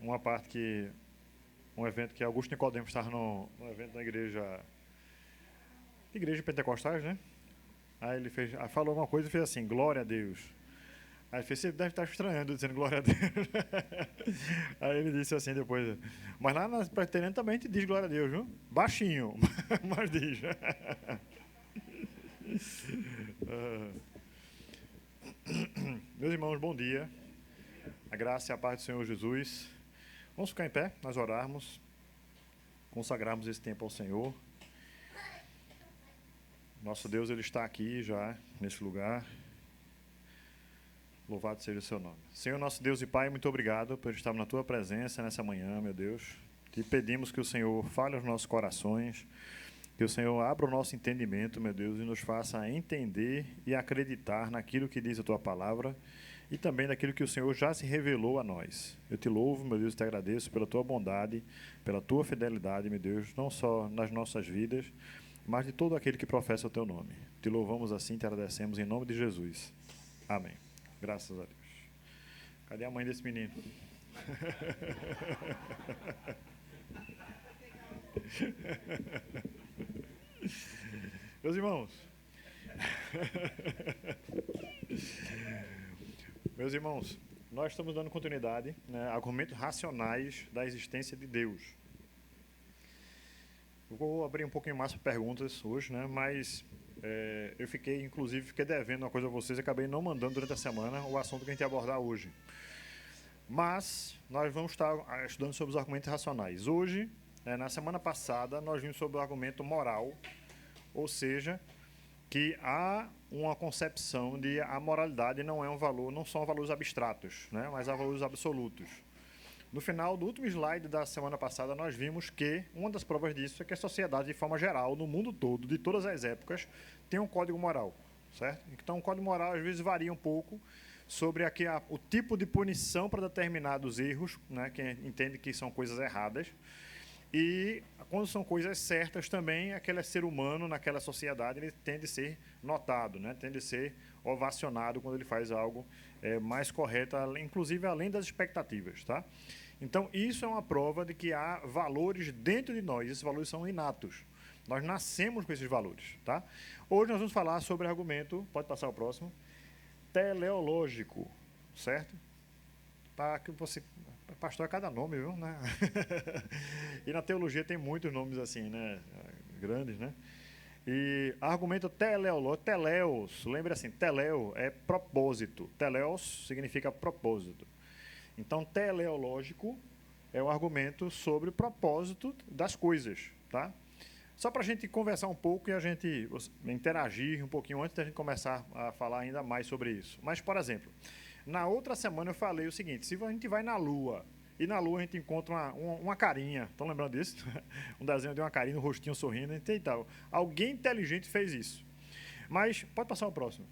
uma parte que... Um evento que Augusto Nicodemos estava no evento da igreja pentecostais, né? Aí ele falou uma coisa e fez assim, glória a Deus. Aí ele fez, você deve estar estranhando dizendo glória a Deus. Aí ele disse assim depois, mas lá na Presbiteriana também a gente diz glória a Deus, viu? Baixinho, mas diz. Meus irmãos, bom dia. A graça e a paz do Senhor Jesus. Vamos ficar em pé, nós orarmos, consagrarmos esse tempo ao Senhor. Nosso Deus, Ele está aqui já, nesse lugar. Louvado seja o seu nome. Senhor, nosso Deus e Pai, muito obrigado por estar na Tua presença nessa manhã, meu Deus. Te pedimos que o Senhor fale aos nossos corações, que o Senhor abra o nosso entendimento, meu Deus, e nos faça entender e acreditar naquilo que diz a Tua palavra e também naquilo que o Senhor já se revelou a nós. Eu te louvo, meu Deus, e te agradeço pela Tua bondade, pela Tua fidelidade, meu Deus, não só nas nossas vidas, mas de todo aquele que professa o Teu nome. Te louvamos assim, te agradecemos em nome de Jesus. Amém. Graças a Deus. Cadê a mãe desse menino? Meus irmãos, nós estamos dando continuidade, né, a argumentos racionais da existência de Deus. Eu vou abrir um pouquinho mais para perguntas hoje, né, mas eu fiquei devendo uma coisa a vocês e acabei não mandando durante a semana o assunto que a gente ia abordar hoje. Mas nós vamos estar estudando sobre os argumentos racionais. Hoje, na semana passada, nós vimos sobre o argumento moral, ou seja, que há uma concepção de a moralidade não é um valor, não são valores abstratos, né, mas há valores absolutos. No final do último slide da semana passada, nós vimos que uma das provas disso é que a sociedade, de forma geral, no mundo todo, de todas as épocas, tem um código moral, certo? Então, o código moral, às vezes, varia um pouco sobre o tipo de punição para determinados erros, né, que entende que são coisas erradas, e quando são coisas certas também, aquele ser humano naquela sociedade ele tende a ser notado, né? Tende a ser ovacionado quando ele faz algo mais correto, inclusive além das expectativas. Tá? Então, isso é uma prova de que há valores dentro de nós, esses valores são inatos. Nós nascemos com esses valores. Tá? Hoje nós vamos falar sobre o argumento, pode passar o próximo, teleológico, certo? Para que você... Pastor é cada nome, viu? Né? E na teologia tem muitos nomes assim, né? Grandes, né? E argumento teleológico, teleos, lembra assim, teleo é propósito, teleos significa propósito. Então, teleológico é um argumento sobre o propósito das coisas, tá? Só para a gente conversar um pouco e a gente interagir um pouquinho antes da gente começar a falar ainda mais sobre isso. Mas, por exemplo, na outra semana eu falei o seguinte, se a gente vai na Lua, e na Lua a gente encontra uma carinha, estão lembrando disso? Um desenho de uma carinha, um rostinho sorrindo e tal. Alguém inteligente fez isso. Mas, pode passar o próximo.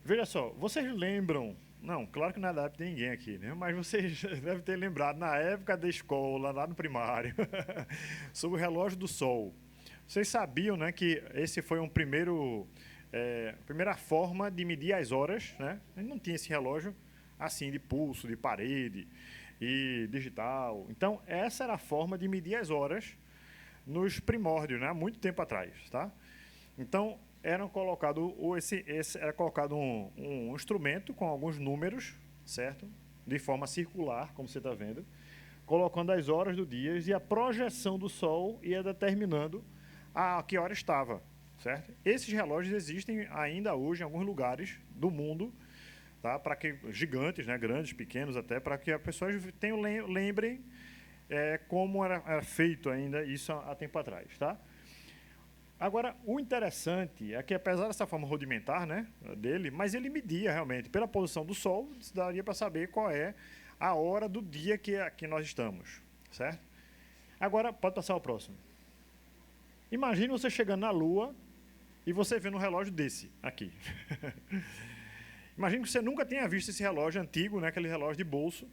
Veja só, vocês lembram, não, claro que não é da época de ninguém aqui, né? Mas vocês devem ter lembrado, na época da escola, lá no primário, sobre o relógio do Sol. Vocês sabiam, né, que esse foi a primeira forma de medir as horas, né? A gente não tinha esse relógio assim de pulso, de parede e digital. Então, essa era a forma de medir as horas nos primórdios, né? Há muito tempo atrás, tá? Então, era colocado um instrumento com alguns números, certo? De forma circular, como você está vendo, colocando as horas do dia e a projeção do Sol ia determinando a que hora estava, certo? Esses relógios existem ainda hoje em alguns lugares do mundo, tá? Para que gigantes, né, grandes, pequenos até, para que as pessoas lembrem como era feito ainda isso há tempo atrás, tá? Agora, o interessante é que, apesar dessa forma rudimentar, né, dele, mas ele media realmente, pela posição do Sol, daria para saber qual é a hora do dia que nós estamos, certo? Agora, pode passar o próximo. Imagine você chegando na Lua e você vendo um relógio desse aqui. Imagine que você nunca tenha visto esse relógio antigo, né, aquele relógio de bolso,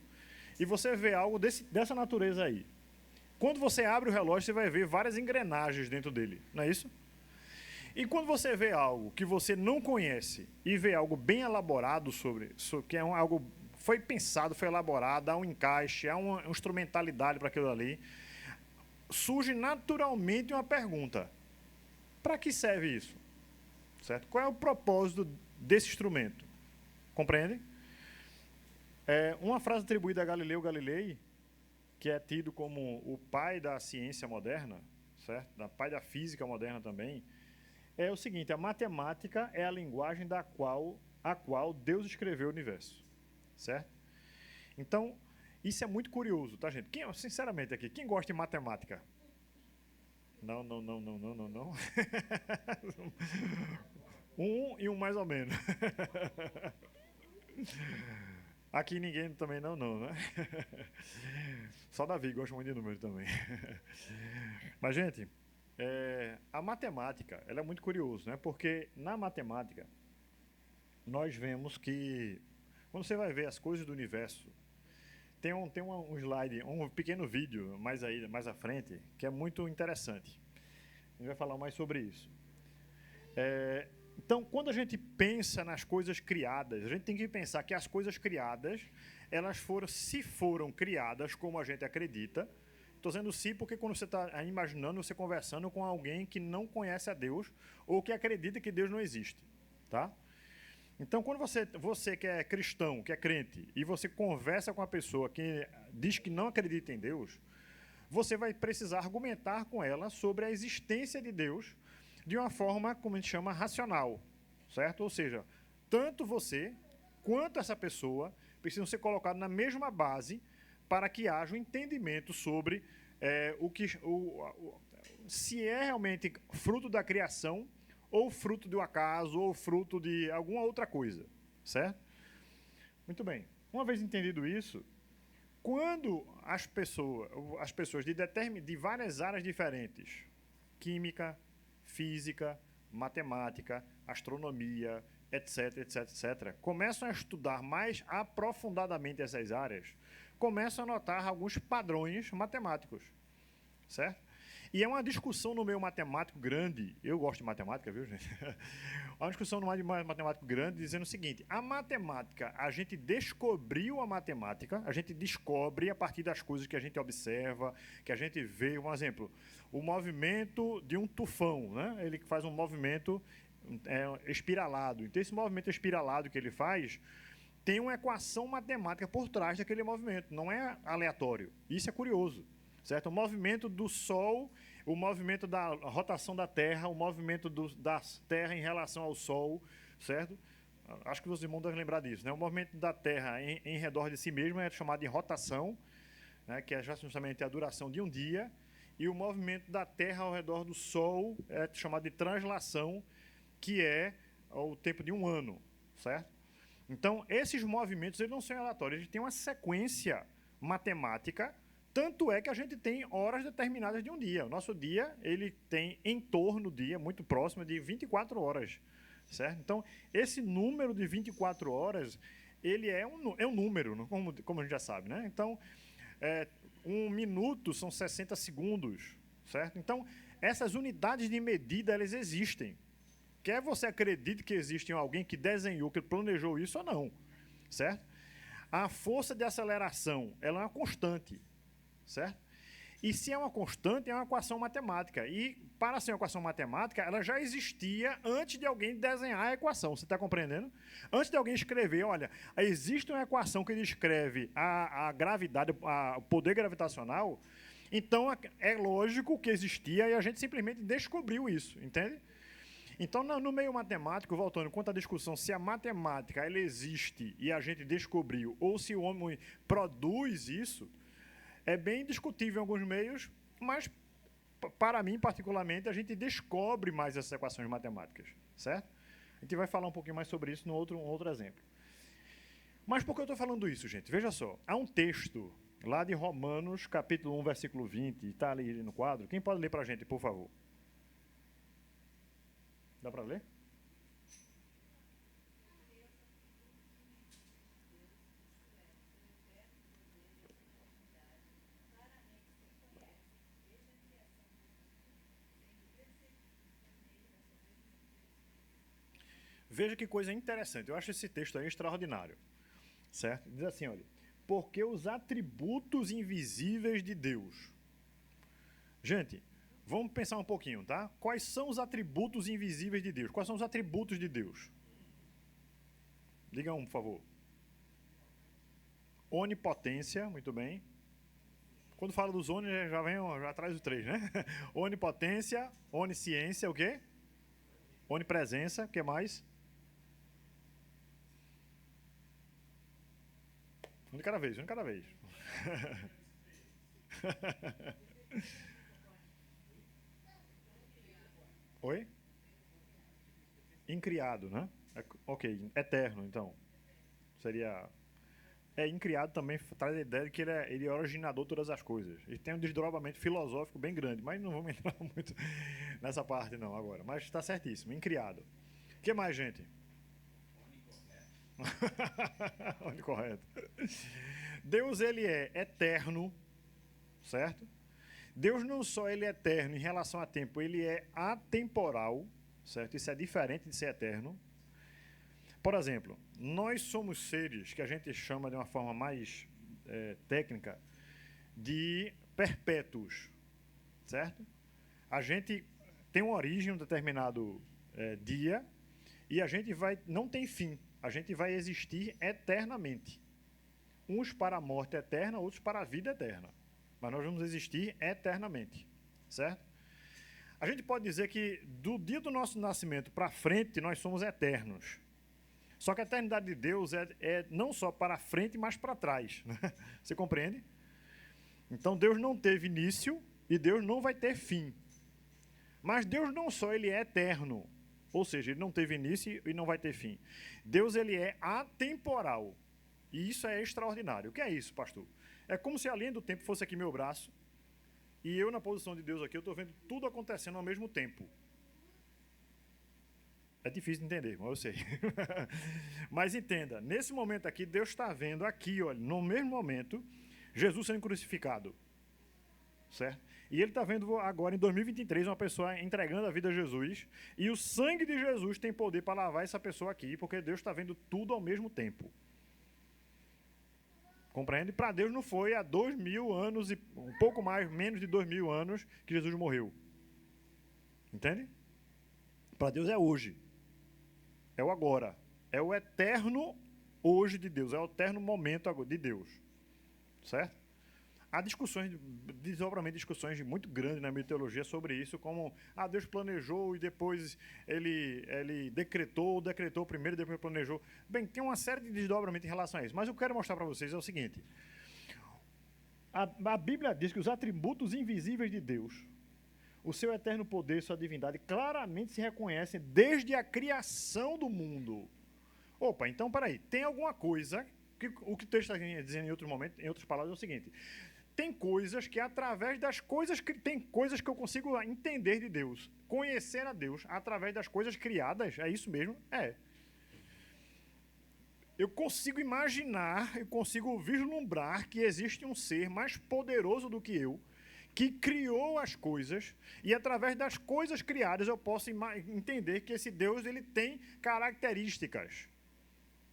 e você vê algo dessa natureza aí. Quando você abre o relógio, você vai ver várias engrenagens dentro dele, não é isso? E quando você vê algo que você não conhece e vê algo bem elaborado sobre que é algo foi pensado, foi elaborado, há um encaixe, há uma instrumentalidade para aquilo ali. Surge naturalmente uma pergunta: para que serve isso? Certo? Qual é o propósito desse instrumento? Compreende? Uma frase atribuída a Galileu Galilei, que é tido como o pai da ciência moderna, certo? Pai da física moderna também, é o seguinte: a matemática é a linguagem a qual Deus escreveu o universo, certo? Então, isso é muito curioso, tá, gente? Sinceramente aqui, quem gosta de matemática? Não. Um e um mais ou menos. Aqui ninguém também não, né? Só Davi gosta muito de números também. Mas, gente, a matemática, ela é muito curiosa, né? Porque na matemática, nós vemos que, quando você vai ver as coisas do universo, tem um slide, um pequeno vídeo mais à frente, que é muito interessante. A gente vai falar mais sobre isso. Então, quando a gente pensa nas coisas criadas, a gente tem que pensar que as coisas criadas, se foram criadas como a gente acredita. Estou dizendo se porque quando você está imaginando, você conversando com alguém que não conhece a Deus ou que acredita que Deus não existe, tá? Então, quando você que é cristão, que é crente, e você conversa com a pessoa que diz que não acredita em Deus, você vai precisar argumentar com ela sobre a existência de Deus de uma forma, como a gente chama, racional, certo? Ou seja, tanto você quanto essa pessoa precisam ser colocados na mesma base para que haja um entendimento sobre se é realmente fruto da criação ou fruto do acaso, ou fruto de alguma outra coisa, certo? Muito bem. Uma vez entendido isso, quando as pessoas de várias áreas diferentes, química, física, matemática, astronomia, etc., começam a estudar mais aprofundadamente essas áreas, começam a notar alguns padrões matemáticos, certo? E é uma discussão no meio matemático grande. Eu gosto de matemática, viu, gente? Uma discussão no meio matemático grande dizendo o seguinte: a matemática, a gente descobriu a matemática, a gente descobre a partir das coisas que a gente observa, que a gente vê. Um exemplo, o movimento de um tufão, né? Ele faz um movimento espiralado. Então, esse movimento espiralado que ele faz tem uma equação matemática por trás daquele movimento, não é aleatório. Isso é curioso. Certo? O movimento do Sol, o movimento da rotação da Terra, o movimento da Terra em relação ao Sol, certo? Acho que os irmãos devem lembrar disso, né? O movimento da Terra em redor de si mesmo é chamado de rotação, né? Que é justamente a duração de um dia, e o movimento da Terra ao redor do Sol é chamado de translação, que é o tempo de um ano, certo? Então, esses movimentos eles não são aleatórios, eles têm uma sequência matemática. Tanto é que a gente tem horas determinadas de um dia. O nosso dia, ele tem em torno do dia, muito próximo de 24 horas, certo? Então, esse número de 24 horas, ele é um número, como a gente já sabe, né? Então, um minuto são 60 segundos, certo? Então, essas unidades de medida, elas existem. Quer você acredite que existe alguém que desenhou, que planejou isso ou não, certo? A força de aceleração, ela é uma constante, certo? E se é uma constante, é uma equação matemática. E, para ser uma equação matemática, ela já existia antes de alguém desenhar a equação. Você está compreendendo? Antes de alguém escrever, olha, existe uma equação que descreve a gravidade, o poder gravitacional, então é lógico que existia e a gente simplesmente descobriu isso, entende? Então, no meio matemático, voltando, quanto à discussão se a matemática ela existe e a gente descobriu, ou se o homem produz isso, é bem discutível em alguns meios, mas, para mim, particularmente, a gente descobre mais essas equações matemáticas, certo? A gente vai falar um pouquinho mais sobre isso no outro exemplo. Mas por que eu estou falando isso, gente? Veja só, há um texto lá de Romanos, capítulo 1, versículo 20, está ali no quadro. Quem pode ler para a gente, por favor? Dá para ler? Veja que coisa interessante. Eu acho esse texto aí extraordinário. certo? Diz assim, olha, porque os atributos invisíveis de Deus. Gente, vamos pensar um pouquinho, tá? Quais são os atributos invisíveis de Deus? Quais são os atributos de Deus? Diga um, por favor. Onipotência, muito bem. Quando fala dos oni, já traz os três, né? Onipotência, onisciência, o quê? Onipresença, o que mais? Um de cada vez, um de cada vez. Oi? Incriado, né? Ok, eterno, então. Seria. Incriado também traz a ideia de que ele é originador de todas as coisas. E tem um desdobramento filosófico bem grande, mas não vamos entrar muito nessa parte não agora. Mas está certíssimo, incriado. O que mais, gente? Correto. Deus, ele é eterno, certo? Deus não só ele é eterno em relação a tempo, ele é atemporal, certo? Isso é diferente de ser eterno. Por exemplo, nós somos seres que a gente chama de uma forma mais técnica de perpétuos, certo? A gente tem uma origem, um determinado dia, e a gente não tem fim. A gente vai existir eternamente. Uns para a morte eterna, outros para a vida eterna. Mas nós vamos existir eternamente, certo? A gente pode dizer que do dia do nosso nascimento para frente, nós somos eternos. Só que a eternidade de Deus é não só para frente, mas para trás. Né? Você compreende? Então Deus não teve início e Deus não vai ter fim. Mas Deus não só ele é eterno, ou seja, ele não teve início e não vai ter fim. Deus ele é atemporal. E isso é extraordinário. O que é isso, pastor? É como se a linha do tempo fosse aqui meu braço e eu na posição de Deus aqui, eu estou vendo tudo acontecendo ao mesmo tempo. É difícil de entender, mas eu sei. Mas entenda, nesse momento aqui, Deus está vendo aqui, olha, no mesmo momento, Jesus sendo crucificado. Certo? E ele está vendo agora, em 2023, uma pessoa entregando a vida a Jesus. E o sangue de Jesus tem poder para lavar essa pessoa aqui, porque Deus está vendo tudo ao mesmo tempo. Compreende? Para Deus não foi há 2000 anos, e um pouco mais, menos de 2000 anos, que Jesus morreu. Entende? Para Deus é hoje. É o agora. É o eterno hoje de Deus. É o eterno momento de Deus. Certo? Há discussões, desdobramento de discussões muito grandes na meteorologia sobre isso, como Deus planejou e depois ele decretou primeiro e depois planejou. Bem, tem uma série de desdobramentos em relação a isso. Mas o que eu quero mostrar para vocês é o seguinte. A Bíblia diz que os atributos invisíveis de Deus, o seu eterno poder e sua divindade claramente se reconhecem desde a criação do mundo. Opa, então peraí, tem alguma coisa, o que o texto está dizendo em outro momento, em outras palavras, é o seguinte: tem coisas que através das coisas, tem coisas que eu consigo entender de Deus, conhecer a Deus através das coisas criadas, é isso mesmo? É. Eu consigo imaginar, eu consigo vislumbrar que existe um ser mais poderoso do que eu, que criou as coisas, e através das coisas criadas eu posso entender que esse Deus ele tem características,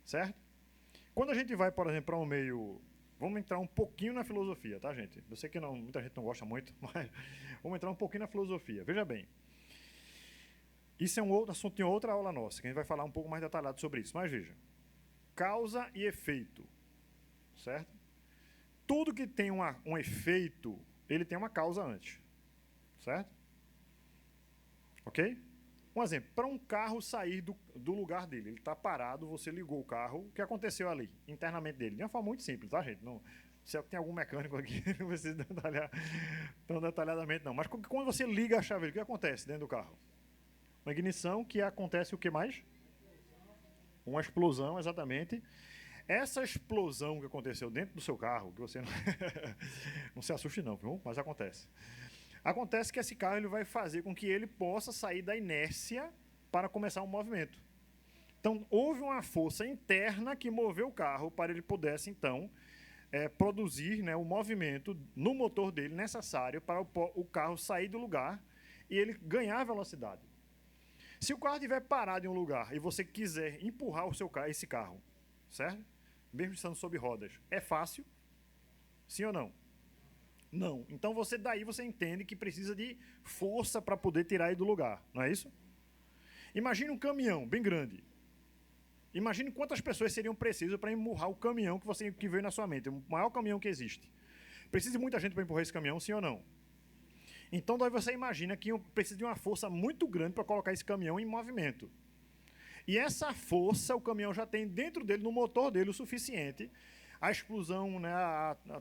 certo? Quando a gente vai, por exemplo, para um meio... Vamos entrar um pouquinho na filosofia, tá, gente? Eu sei que muita gente não gosta muito, mas vamos entrar um pouquinho na filosofia. Veja bem, isso é um outro assunto em outra aula nossa, que a gente vai falar um pouco mais detalhado sobre isso. Mas veja, causa e efeito, certo? Tudo que tem um efeito, ele tem uma causa antes, certo? Ok? Um exemplo, para um carro sair do lugar dele, ele está parado, você ligou o carro, o que aconteceu ali, internamente dele? De uma forma muito simples, tá, gente? Não, se tem algum mecânico aqui, não precisa detalhar tão detalhadamente, não. Mas quando você liga a chave, o que acontece dentro do carro? Uma ignição, que acontece o que mais? Uma explosão, exatamente. Essa explosão que aconteceu dentro do seu carro, que você não se assuste não, viu? Mas acontece. Acontece que esse carro ele vai fazer com que ele possa sair da inércia para começar um movimento. Então, houve uma força interna que moveu o carro para ele pudesse, então, produzir, né, o movimento no motor dele necessário para o carro sair do lugar e ele ganhar velocidade. Se o carro estiver parado em um lugar e você quiser empurrar esse carro, certo? mesmo estando sob rodas, é fácil? Sim ou não? Não. Então daí você entende que precisa de força para poder tirar ele do lugar, não é isso? Imagine um caminhão bem grande. Imagine quantas pessoas seriam precisas para empurrar o caminhão que veio na sua mente, o maior caminhão que existe. Precisa de muita gente para empurrar esse caminhão, sim ou não? Então daí você imagina que precisa de uma força muito grande para colocar esse caminhão em movimento. E essa força o caminhão já tem dentro dele, no motor dele, o suficiente, a explosão, né,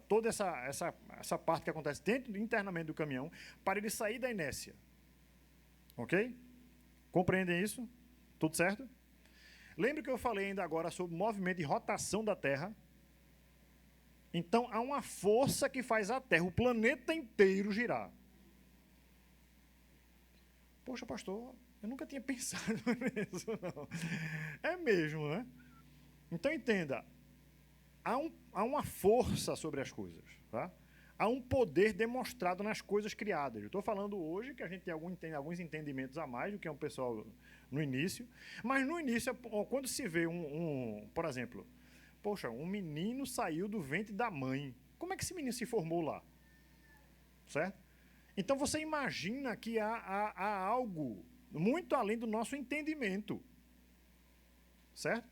toda essa parte que acontece internamente do caminhão, para ele sair da inércia. Ok? Compreendem isso? Tudo certo? Lembra que eu falei ainda agora sobre o movimento e rotação da Terra? Então, há uma força que faz a Terra, o planeta inteiro, girar. Poxa, pastor, eu nunca tinha pensado nisso, não. É mesmo, né? Então, entenda, há uma força sobre as coisas, tá? Há um poder demonstrado nas coisas criadas. Eu estou falando hoje que a gente tem alguns entendimentos a mais do que o pessoal no início, mas no início, quando se vê por exemplo, poxa, um menino saiu do ventre da mãe. Como é que esse menino se formou lá? Certo? Então você imagina que há algo muito além do nosso entendimento. Certo?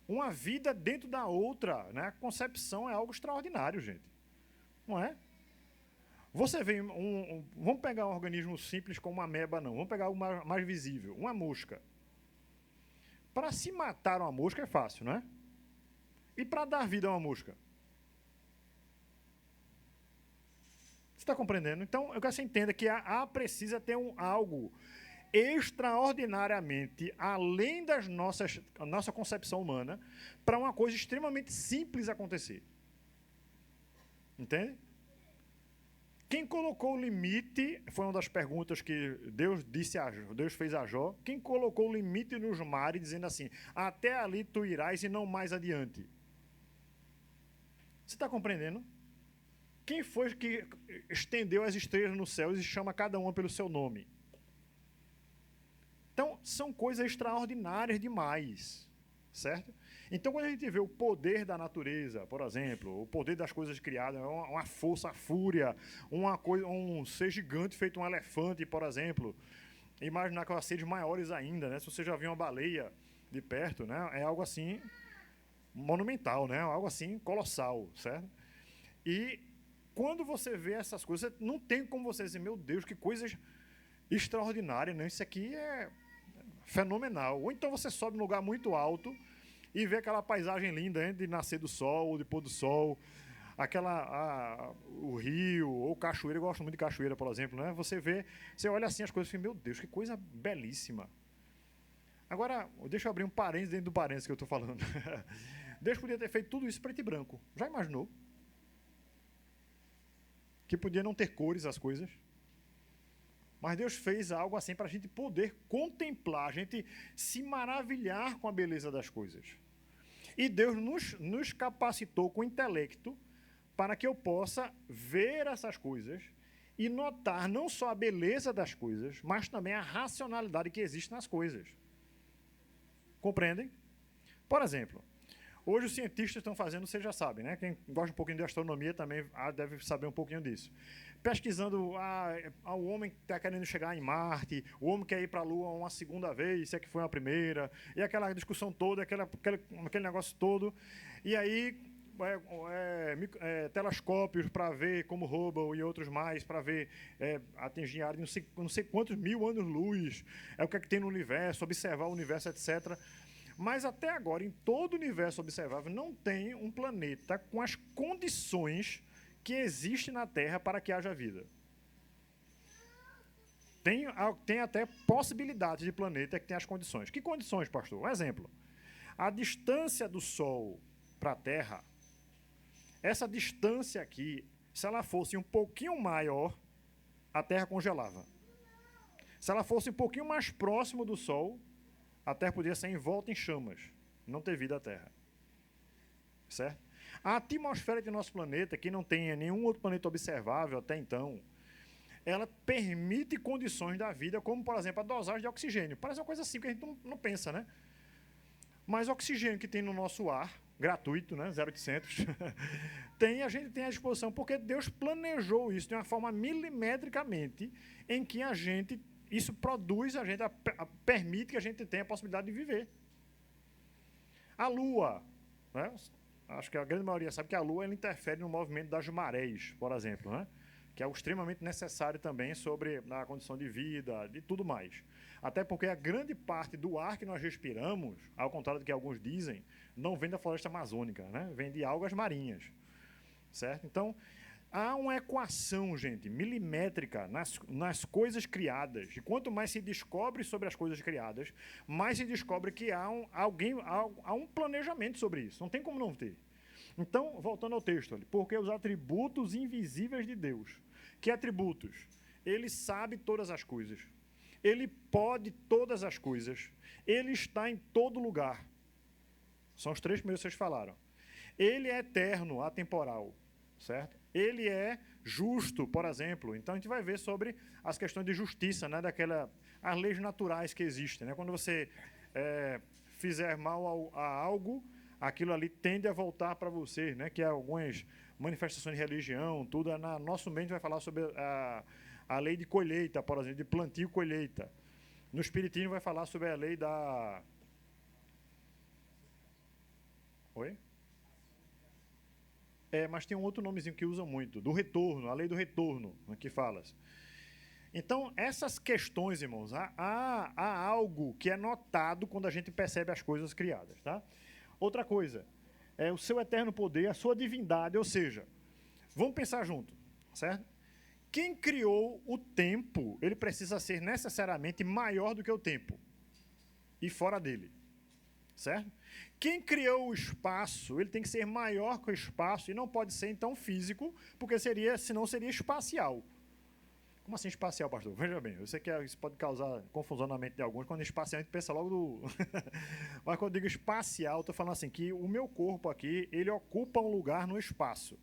Uma vida dentro da outra, né? A concepção é algo extraordinário, gente. Não é? Você vê vamos pegar um organismo simples como uma ameba, não. Vamos pegar algo mais visível. Uma mosca. Para se matar uma mosca é fácil, não é? E para dar vida a uma mosca? Você está compreendendo? Então, eu quero que você entenda que precisa ter algo extraordinariamente além da nossa concepção humana para uma coisa extremamente simples acontecer. Entende? Quem colocou o limite, foi uma das perguntas que Deus fez a Jó, quem colocou o limite nos mares, dizendo assim, até ali tu irás e não mais adiante. Você está compreendendo? Quem foi que estendeu as estrelas no céu e chama cada uma pelo seu nome? Então, são coisas extraordinárias demais, certo? Então, quando a gente vê o poder da natureza, por exemplo, o poder das coisas criadas, uma força, a fúria, um ser gigante feito um elefante, por exemplo, imaginar aquelas seres maiores ainda, né? Se você já viu uma baleia de perto, né? É algo assim monumental, né? Algo assim colossal, certo? E quando você vê essas coisas, não tem como você dizer, meu Deus, que coisas extraordinárias, né? Isso aqui é fenomenal. Ou então você sobe num lugar muito alto e vê aquela paisagem linda, hein, de nascer do sol, de pôr do sol, o rio ou cachoeira. Eu gosto muito de cachoeira, por exemplo, né? Você olha assim as coisas e fica, meu Deus, que coisa belíssima. Agora, deixa eu abrir um parênteses dentro do parênteses que eu estou falando. Deus podia ter feito tudo isso preto e branco. Já imaginou? Que podia não ter cores as coisas. Mas Deus fez algo assim para a gente poder contemplar, a gente se maravilhar com a beleza das coisas. E Deus nos capacitou com o intelecto para que eu possa ver essas coisas e notar não só a beleza das coisas, mas também a racionalidade que existe nas coisas. Compreendem? Por exemplo, hoje os cientistas estão fazendo, vocês já sabem, né? Quem gosta um pouquinho de astronomia também deve saber um pouquinho disso. Pesquisando, o homem está querendo chegar em Marte, o homem quer ir para a Lua uma segunda vez, se é que foi a primeira, e aquela discussão toda, aquele negócio todo. E aí, telescópios para ver como Hubble e outros mais, para ver, atingir área de não sei quantos mil anos-luz, o que é que tem no universo, observar o universo, etc. Mas até agora, em todo o universo observável, não tem um planeta com as condições que existem na Terra para que haja vida. Tem até possibilidade de planeta que tem as condições. Que condições, pastor? Um exemplo. A distância do Sol para a Terra, essa distância aqui, se ela fosse um pouquinho maior, a Terra congelava. Se ela fosse um pouquinho mais próximo do Sol, a Terra poderia ser envolta em chamas, não ter vida à Terra. Certo? A atmosfera do nosso planeta, que não tem nenhum outro planeta observável até então, ela permite condições da vida, como, por exemplo, a dosagem de oxigênio. Parece uma coisa assim que a gente não pensa, né? Mas o oxigênio que tem no nosso ar, gratuito, né, 0800, a gente tem à disposição, porque Deus planejou isso de uma forma milimetricamente, em que isso produz, permite que a gente tenha a possibilidade de viver. A Lua, né, acho que a grande maioria sabe que a Lua ela interfere no movimento das marés, por exemplo, né, que é extremamente necessário também sobre a condição de vida, de tudo mais. Até porque a grande parte do ar que nós respiramos, ao contrário do que alguns dizem, não vem da floresta amazônica, né? Vem de algas marinhas, certo? Então, há uma equação, gente, milimétrica nas coisas criadas. E quanto mais se descobre sobre as coisas criadas, mais se descobre que há um planejamento sobre isso. Não tem como não ter. Então, voltando ao texto, ali, porque os atributos invisíveis de Deus. Que atributos? Ele sabe todas as coisas. Ele pode todas as coisas. Ele está em todo lugar. São os três primeiros que vocês falaram. Ele é eterno, atemporal, certo? Ele é justo, por exemplo. Então, a gente vai ver sobre as questões de justiça, né? As leis naturais que existem. Né? Quando você fizer mal a algo, aquilo ali tende a voltar para você, né? Que é algumas manifestações de religião, tudo. Nosso meio a gente vai falar sobre a lei de colheita, por exemplo, de plantio e colheita. No Espiritismo vai falar sobre a lei da... Oi? Mas tem um outro nomezinho que usa muito, do retorno, a lei do retorno, que fala. Então, essas questões, irmãos, há algo que é notado quando a gente percebe as coisas criadas, tá? Outra coisa, o seu eterno poder, a sua divindade, ou seja, vamos pensar junto, certo? Quem criou o tempo, ele precisa ser necessariamente maior do que o tempo e fora dele, certo? Quem criou o espaço, ele tem que ser maior que o espaço e não pode ser, então, físico, porque senão seria espacial. Como assim espacial, pastor? Veja bem, eu sei que isso pode causar confusão na mente de alguns. Quando espacial, a gente pensa logo do... Mas quando eu digo espacial, estou falando assim, que o meu corpo aqui, ele ocupa um lugar no espaço.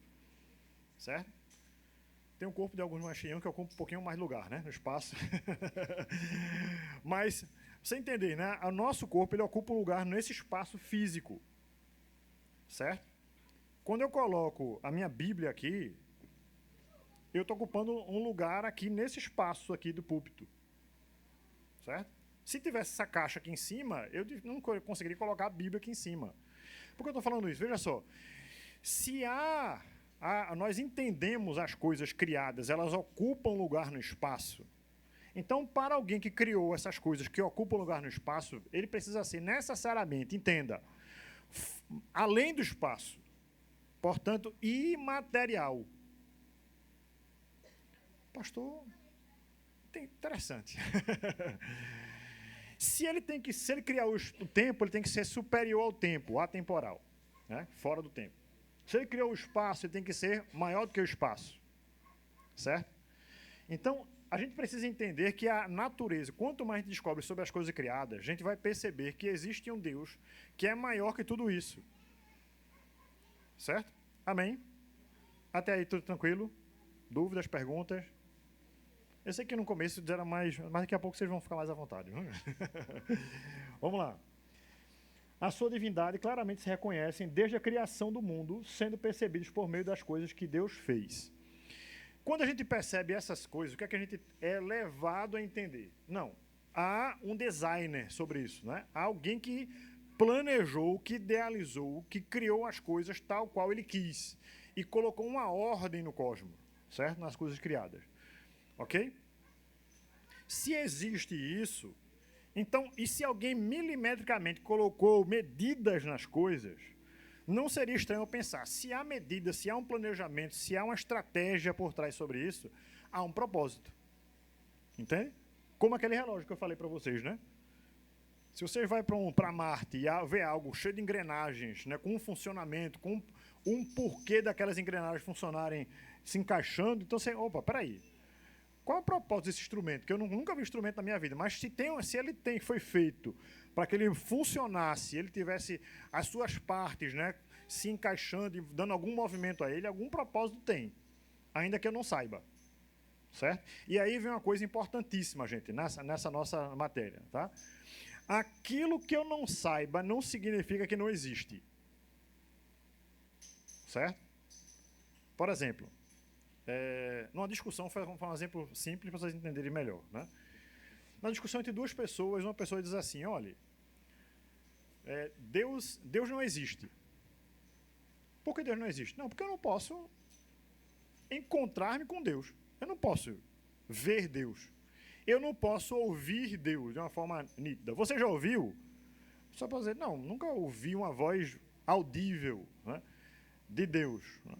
Certo? Tem um corpo de alguns machinhos que ocupa um pouquinho mais de lugar, né? No espaço. Mas, você entender, né? O nosso corpo, ele ocupa um lugar nesse espaço físico. Certo? Quando eu coloco a minha Bíblia aqui, eu estou ocupando um lugar aqui nesse espaço aqui do púlpito. Certo? Se tivesse essa caixa aqui em cima, eu não conseguiria colocar a Bíblia aqui em cima. Por que eu estou falando isso? Veja só. Se nós entendemos as coisas criadas, elas ocupam lugar no espaço. Então, para alguém que criou essas coisas que ocupam lugar no espaço, ele precisa ser necessariamente, entenda, além do espaço. Portanto, imaterial. Pastor, interessante. Se ele criar o tempo, ele tem que ser superior ao tempo, atemporal, né? Fora do tempo. Se ele criou o espaço, ele tem que ser maior do que o espaço, certo? Então, a gente precisa entender que a natureza, quanto mais a gente descobre sobre as coisas criadas, a gente vai perceber que existe um Deus que é maior que tudo isso, certo? Amém? Até aí tudo tranquilo? Dúvidas, perguntas? Eu sei que no começo era mais, mas daqui a pouco vocês vão ficar mais à vontade. Vamos lá. A sua divindade claramente se reconhecem desde a criação do mundo, sendo percebidos por meio das coisas que Deus fez. Quando a gente percebe essas coisas, o que é que a gente é levado a entender? Não. Há um designer sobre isso, né? Há alguém que planejou, que idealizou, que criou as coisas tal qual ele quis e colocou uma ordem no cosmos, certo? Nas coisas criadas. Ok? Se existe isso, então, e se alguém milimetricamente colocou medidas nas coisas, não seria estranho pensar, se há medida, se há um planejamento, se há uma estratégia por trás sobre isso, há um propósito. Entende? Como aquele relógio que eu falei para vocês, né? Se você vai para Marte e vê algo cheio de engrenagens, né, com um funcionamento, com um porquê daquelas engrenagens funcionarem, se encaixando, então você, opa, peraí. Qual é o propósito desse instrumento? Que eu nunca vi instrumento na minha vida, mas se ele foi feito para que ele funcionasse, ele tivesse as suas partes, né, se encaixando e dando algum movimento a ele, algum propósito tem, ainda que eu não saiba. Certo? E aí vem uma coisa importantíssima, gente, nessa nossa matéria. Tá? Aquilo que eu não saiba não significa que não existe. certo? Por exemplo, numa discussão, vamos fazer um exemplo simples para vocês entenderem melhor, né? Na discussão entre duas pessoas, uma pessoa diz assim, olha, Deus não existe. Por que Deus não existe? Não, porque eu não posso encontrar-me com Deus. Eu não posso ver Deus. Eu não posso ouvir Deus de uma forma nítida. Você já ouviu? Só para dizer, não, nunca ouvi uma voz audível, né, de Deus. Né?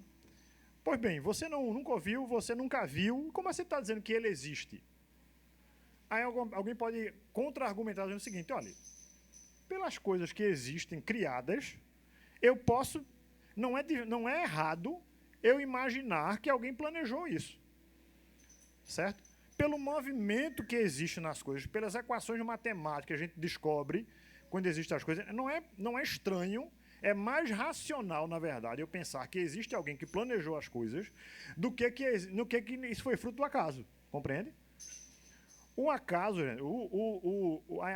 Pois bem, você nunca ouviu, você nunca viu, como você está dizendo que ele existe? Aí alguém pode contra-argumentar dizendo o seguinte, olha, pelas coisas que existem criadas, eu posso, não é errado eu imaginar que alguém planejou isso, certo? Pelo movimento que existe nas coisas, pelas equações matemáticas que a gente descobre quando existem as coisas, não é estranho, é mais racional, na verdade, eu pensar que existe alguém que planejou as coisas do que isso foi fruto do acaso, compreende? O acaso,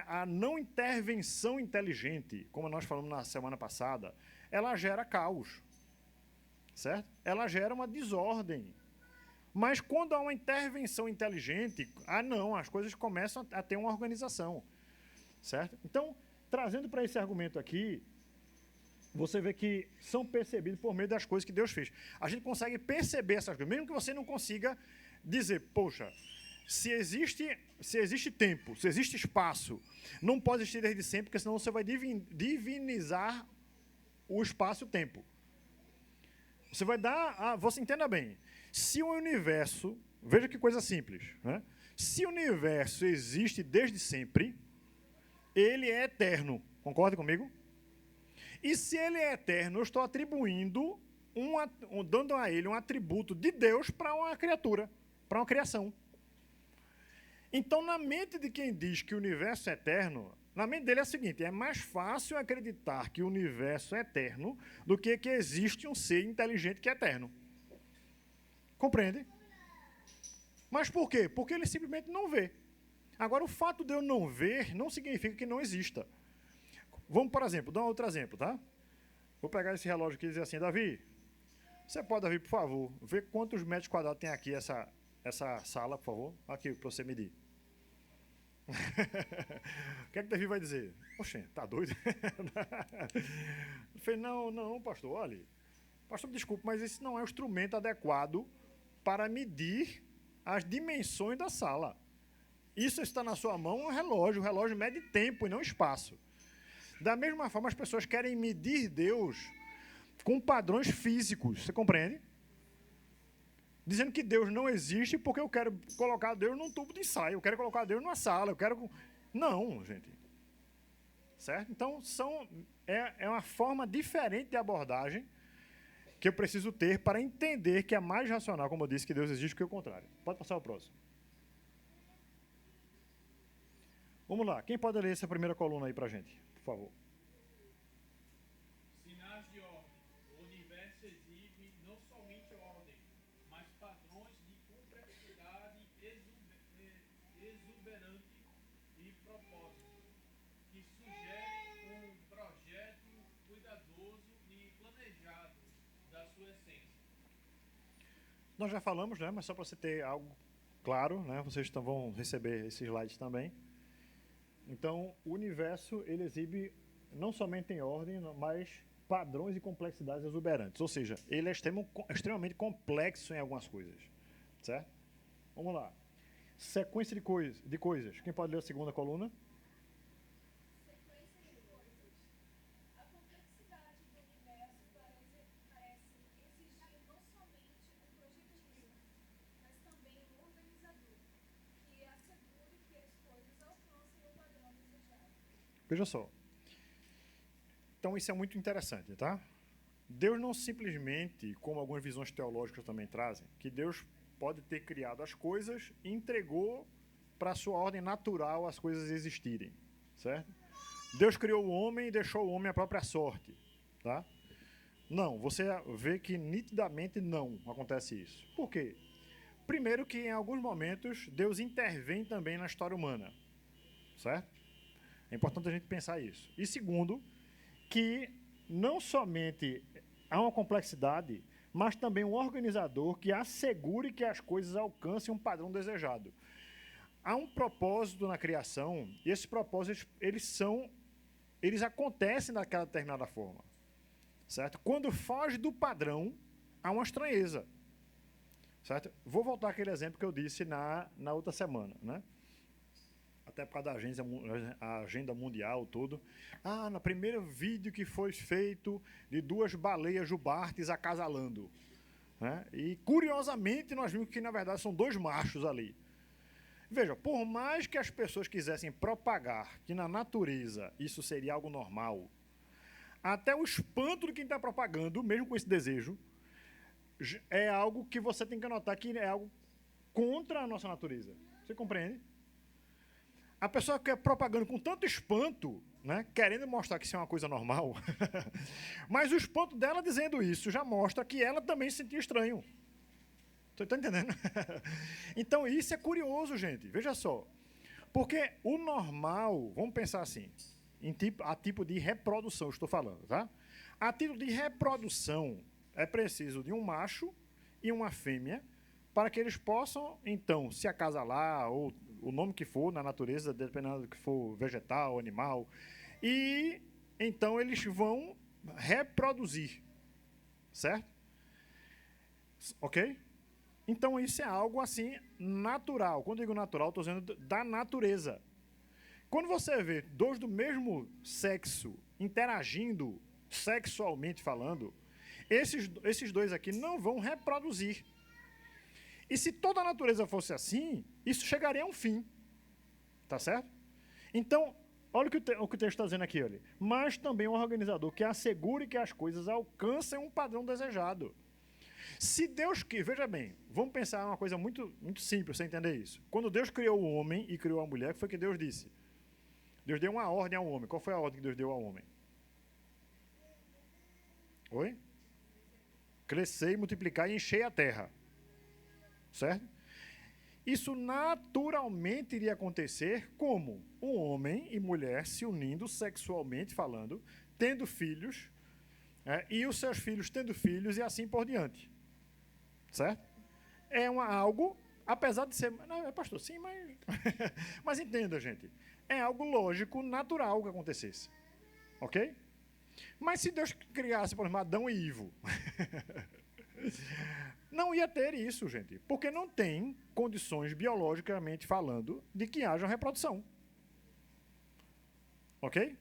a não intervenção inteligente, como nós falamos na semana passada, ela gera caos, certo? Ela gera uma desordem. Mas quando há uma intervenção inteligente, não, as coisas começam a ter uma organização, certo? Então, trazendo para esse argumento aqui, você vê que são percebidos por meio das coisas que Deus fez. A gente consegue perceber essas coisas, mesmo que você não consiga dizer, poxa, se existe tempo, se existe espaço, não pode existir desde sempre, porque senão você vai divinizar o espaço e o tempo. Você vai dar... você entenda bem. Se o universo... Veja que coisa simples. Né? Se o universo existe desde sempre, ele é eterno. Concorda comigo? E se ele é eterno, eu estou atribuindo, dando a ele um atributo de Deus para uma criatura, para uma criação. Então, na mente de quem diz que o universo é eterno, na mente dele é o seguinte, é mais fácil acreditar que o universo é eterno do que existe um ser inteligente que é eterno. Compreende? Mas por quê? Porque ele simplesmente não vê. Agora, o fato de eu não ver não significa que não exista. Vamos, por exemplo, dar um outro exemplo, tá? Vou pegar esse relógio aqui e dizer assim, Davi, você pode, Davi, por favor, ver quantos metros quadrados tem aqui essa sala, por favor? Aqui, para você medir. O que é que Davi vai dizer? Oxe, tá doido? Eu falei, não, pastor, olha, pastor, desculpe, mas esse não é o instrumento adequado para medir as dimensões da sala. Isso está na sua mão, o relógio mede tempo e não espaço. Da mesma forma, as pessoas querem medir Deus com padrões físicos, você compreende? Dizendo que Deus não existe porque eu quero colocar Deus num tubo de ensaio, eu quero colocar Deus numa sala, eu quero... Não, gente. Certo? Então, é uma forma diferente de abordagem que eu preciso ter para entender que é mais racional, como eu disse, que Deus existe, que o contrário. Pode passar o próximo. Vamos lá. Quem pode ler essa primeira coluna aí para a gente, por favor? Sinais de ordem. O universo exibe não somente ordem, mas padrões de complexidade exuberante e propósito, que sugerem um projeto cuidadoso e planejado da sua essência. Nós já falamos, né? Mas só para você ter algo claro, né? Vocês vão receber esses slides também. Então, o universo, ele exibe não somente em ordem, mas padrões e complexidades exuberantes. Ou seja, ele é extremamente complexo em algumas coisas. Certo? Vamos lá. Sequência de coisas. Quem pode ler a segunda coluna? Sequência de coisas. A complexidade do universo parece exigir não somente um projetista, mas também um organizador, que assegure que as coisas alcancem o padrão desejado. Veja só. Então, isso é muito interessante, tá? Deus não simplesmente, como algumas visões teológicas também trazem, que Deus pode ter criado as coisas e entregou para a sua ordem natural as coisas existirem, certo? Deus criou o homem e deixou o homem à própria sorte, tá? Não, você vê que nitidamente não acontece isso. Por quê? Primeiro que em alguns momentos Deus intervém também na história humana, certo? É importante a gente pensar isso. E segundo, que não somente há uma complexidade, mas também um organizador que assegure que as coisas alcancem um padrão desejado. Há um propósito na criação, e esses propósitos, eles acontecem daquela determinada forma. Certo? Quando foge do padrão, há uma estranheza. Certo? Vou voltar àquele exemplo que eu disse na outra semana, né? Até por causa da agenda mundial, tudo. No primeiro vídeo que foi feito de 2 baleias jubartes acasalando. Né? E, curiosamente, nós vimos que, na verdade, são 2 machos ali. Veja, por mais que as pessoas quisessem propagar que na natureza isso seria algo normal, até o espanto de quem está propagando, mesmo com esse desejo, é algo que você tem que notar que é algo contra a nossa natureza. Você compreende? A pessoa que é propagando com tanto espanto, né, querendo mostrar que isso é uma coisa normal, mas o espanto dela dizendo isso já mostra que ela também se sentia estranho. Você está entendendo? Então, isso é curioso, gente. Veja só. Porque o normal, vamos pensar assim, a tipo de reprodução, estou falando, tá? A tipo de reprodução, é preciso de um macho e uma fêmea para que eles possam, então, se acasalar, ou o nome que for na natureza, dependendo do que for vegetal, animal, e então eles vão reproduzir, certo? Ok? Então isso é algo assim natural. Quando eu digo natural, estou dizendo da natureza. Quando você vê 2 do mesmo sexo interagindo sexualmente falando, esses 2 aqui não vão reproduzir. E se toda a natureza fosse assim, isso chegaria a um fim. Tá certo? Então, olha o que o texto está dizendo aqui. Olha. Mas também um organizador que assegure que as coisas alcancem um padrão desejado. Se Deus quer, veja bem, vamos pensar uma coisa muito, muito simples, você entender isso. Quando Deus criou o homem e criou a mulher, o que foi que Deus disse? Deus deu uma ordem ao homem. Qual foi a ordem que Deus deu ao homem? Oi? Crescer, multiplicar e encher a terra. Certo? Isso naturalmente iria acontecer como um homem e mulher se unindo sexualmente falando, tendo filhos, e os seus filhos tendo filhos e assim por diante. Certo? É algo, apesar de ser... Não, pastor, sim, mas... mas entenda, gente. É algo lógico, natural que acontecesse. Ok? Mas se Deus criasse, por exemplo, Adão e Ivo... não ia ter isso, gente. Porque não tem condições, biologicamente falando, de que haja reprodução. Ok?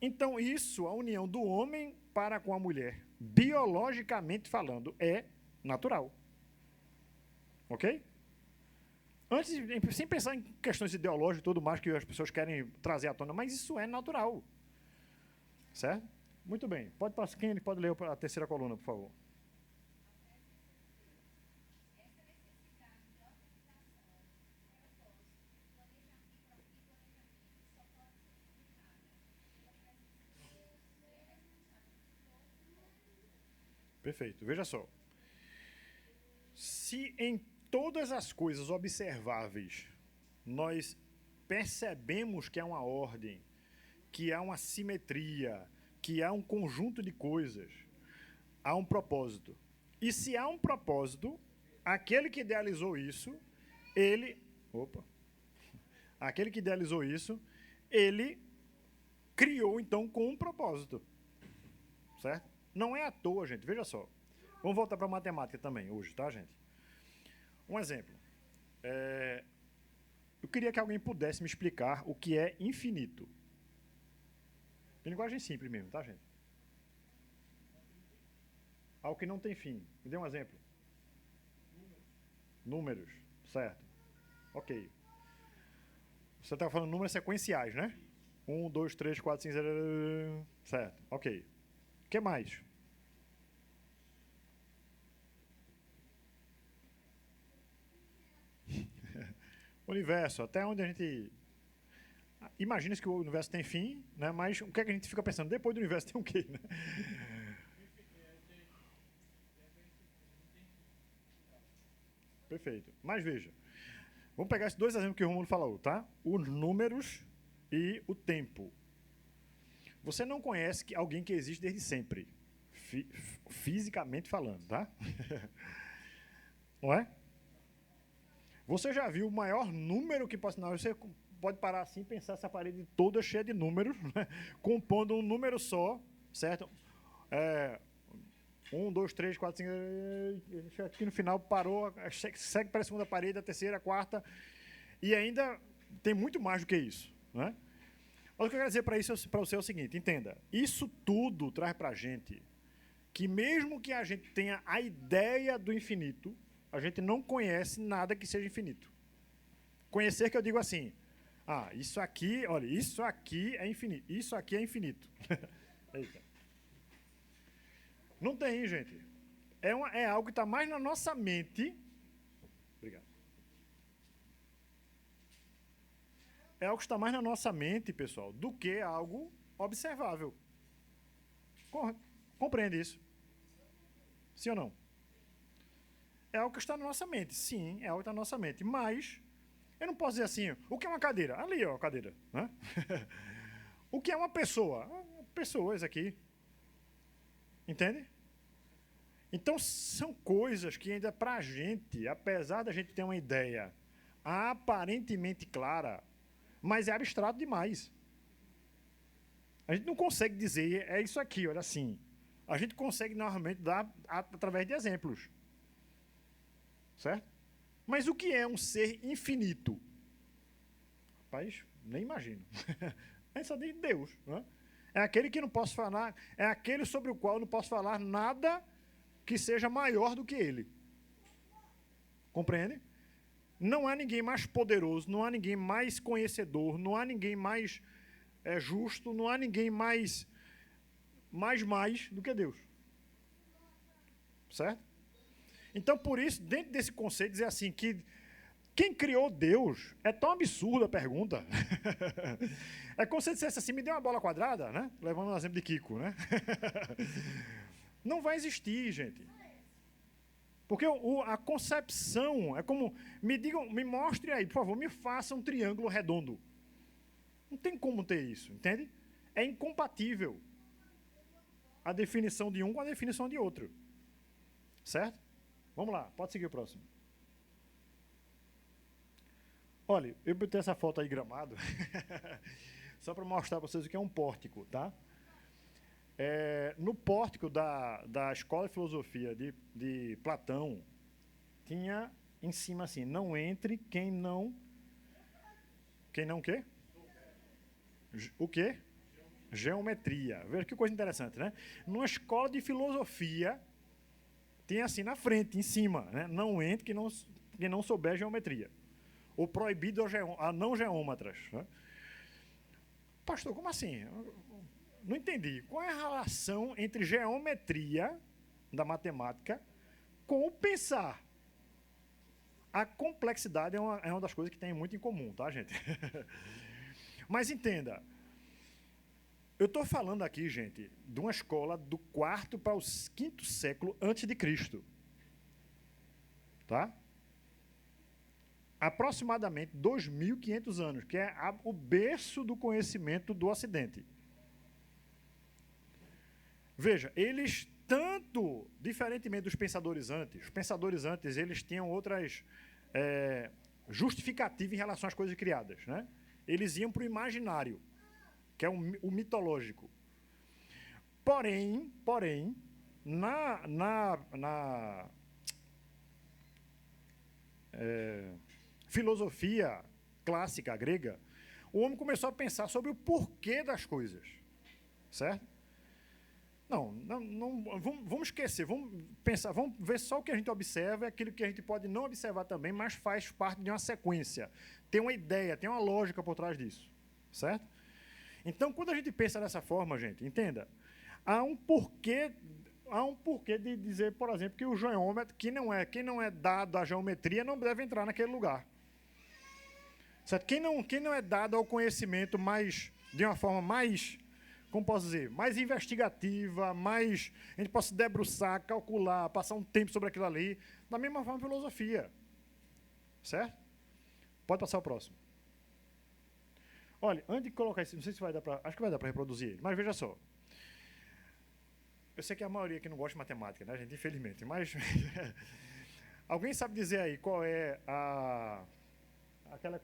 Então, isso, a união do homem para com a mulher, biologicamente falando, é natural. Ok? Antes, sem pensar em questões ideológicas e tudo mais que as pessoas querem trazer à tona, mas isso é natural. Certo? Muito bem. Quem pode ler a terceira coluna, por favor? Perfeito. Veja só. Se em todas as coisas observáveis nós percebemos que há uma ordem, que há uma simetria, que há um conjunto de coisas, há um propósito. E se há um propósito, aquele que idealizou isso, aquele que idealizou isso, ele criou então com um propósito. Certo? Não é à toa, gente. Veja só. Vamos voltar para a matemática também hoje, tá, gente? Um exemplo. Eu queria que alguém pudesse me explicar o que é infinito. Em linguagem simples mesmo, tá, gente? Algo que não tem fim. Me dê um exemplo. Números. Certo. Ok. Você está falando números sequenciais, né? 1, 2, 3, 4, 5, 0... Certo. Ok. O que mais? Universo, até onde a gente... Imagina-se que o universo tem fim, né? Mas o que é que a gente fica pensando? Depois do universo tem o quê? Né? Perfeito. Mas veja, vamos pegar esses 2 exemplos que o Romulo falou, tá? Os números e o tempo. Você não conhece alguém que existe desde sempre. fisicamente falando, tá? Não é? Você já viu o maior número que pode... Não, você pode parar assim e pensar essa parede toda cheia de números, né? Compondo um número só, certo? 1, 2, 3, 4, 5... Aqui no final parou, segue para a segunda parede, a terceira, a quarta, e ainda tem muito mais do que isso, né? Mas o que eu quero dizer para você é o seguinte, entenda, isso tudo traz para a gente que mesmo que a gente tenha a ideia do infinito, a gente não conhece nada que seja infinito. Conhecer que eu digo assim, isso aqui, olha, isso aqui é infinito, isso aqui é infinito. Eita. Não tem, gente. É algo que está mais na nossa mente. Obrigado. É algo que está mais na nossa mente, pessoal, do que algo observável. Compreende isso? Sim ou não? É algo que está na nossa mente. Sim, é algo que está na nossa mente. Mas, eu não posso dizer assim, o que é uma cadeira? Ali, ó, a cadeira. Né? O que é uma pessoa? Pessoas aqui. Entende? Então, são coisas que ainda para a gente, apesar da gente ter uma ideia aparentemente clara, mas é abstrato demais. A gente não consegue dizer, é isso aqui, olha assim. A gente consegue, normalmente, dar através de exemplos. Certo? Mas o que é um ser infinito? Rapaz, nem imagino. É só de Deus. Né? É aquele que não posso falar, é aquele sobre o qual não posso falar nada que seja maior do que ele. Compreende? Não há ninguém mais poderoso, não há ninguém mais conhecedor, não há ninguém mais justo, não há ninguém mais do que Deus. Certo? Então, por isso, dentro desse conceito, dizer assim, que quem criou Deus, é tão absurda a pergunta. É como se você dissesse assim, me dê uma bola quadrada, né? Levando o exemplo de Kiko, né? Não vai existir, gente. Porque a concepção é como, me mostre aí, por favor, me faça um triângulo redondo. Não tem como ter isso, entende? É incompatível a definição de um com a definição de outro. Certo? Vamos lá, pode seguir o próximo. Olha, eu botei essa foto aí Gramado, só para mostrar para vocês o que é um pórtico, tá? No pórtico da Escola de Filosofia de Platão, tinha em cima assim, não entre quem não o quê? O quê? Geometria. Veja que coisa interessante, né? Numa escola de filosofia, tem assim na frente, em cima, né? Não entre quem não souber geometria. Ou proibido a não geômetras. Né? Pastor, como assim? Não entendi. Qual é a relação entre geometria da matemática com o pensar? A complexidade é uma das coisas que tem muito em comum, tá, gente? Mas entenda, eu estou falando aqui, gente, de uma escola do 4º para o 5º século antes de Cristo. Tá? Aproximadamente 2.500 anos, que é o berço do conhecimento do Ocidente. Veja, eles tanto, diferentemente dos pensadores antes, os pensadores antes, eles tinham outras justificativas em relação às coisas criadas, né? Eles iam para o imaginário, que é o mitológico. Porém, na filosofia clássica grega, o homem começou a pensar sobre o porquê das coisas, certo? Não, vamos esquecer, vamos pensar, vamos ver só o que a gente observa, aquilo que a gente pode não observar também, mas faz parte de uma sequência, tem uma ideia, tem uma lógica por trás disso, certo? Então, quando a gente pensa dessa forma, gente, entenda, há um porquê de dizer, por exemplo, que o geômetra, quem não é dado à geometria, não deve entrar naquele lugar. Certo? Quem não é dado ao conhecimento de uma forma mais, como posso dizer, mais investigativa, mais a gente possa se debruçar, calcular, passar um tempo sobre aquilo ali, da mesma forma filosofia. Certo? Pode passar o próximo. Olha, antes de colocar isso, não sei se vai dar para, acho que vai dar para reproduzir ele, mas veja só. Eu sei que a maioria aqui não gosta de matemática, né, gente? Infelizmente. Mas alguém sabe dizer aí qual é aquela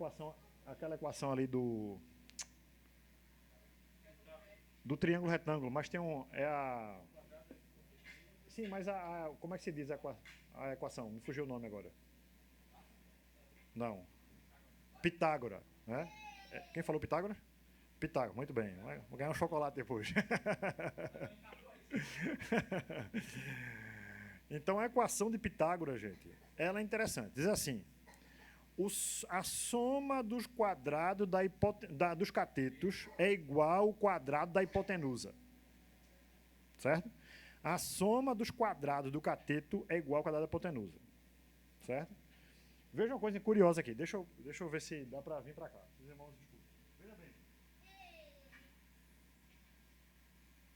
equação ali do triângulo retângulo, mas tem sim, mas como é que se diz a equação? Me fugiu o nome agora. Não. Pitágora, né? Quem falou Pitágora? Pitágora, muito bem. Vou ganhar um chocolate depois. Então, a equação de Pitágoras, gente, ela é interessante. Diz assim, a soma dos quadrados dos catetos é igual ao quadrado da hipotenusa. Certo? A soma dos quadrados do cateto é igual ao quadrado da hipotenusa. Certo? Veja uma coisa curiosa aqui. Deixa eu ver se dá para vir para cá. Os irmãos discutem. Veja bem.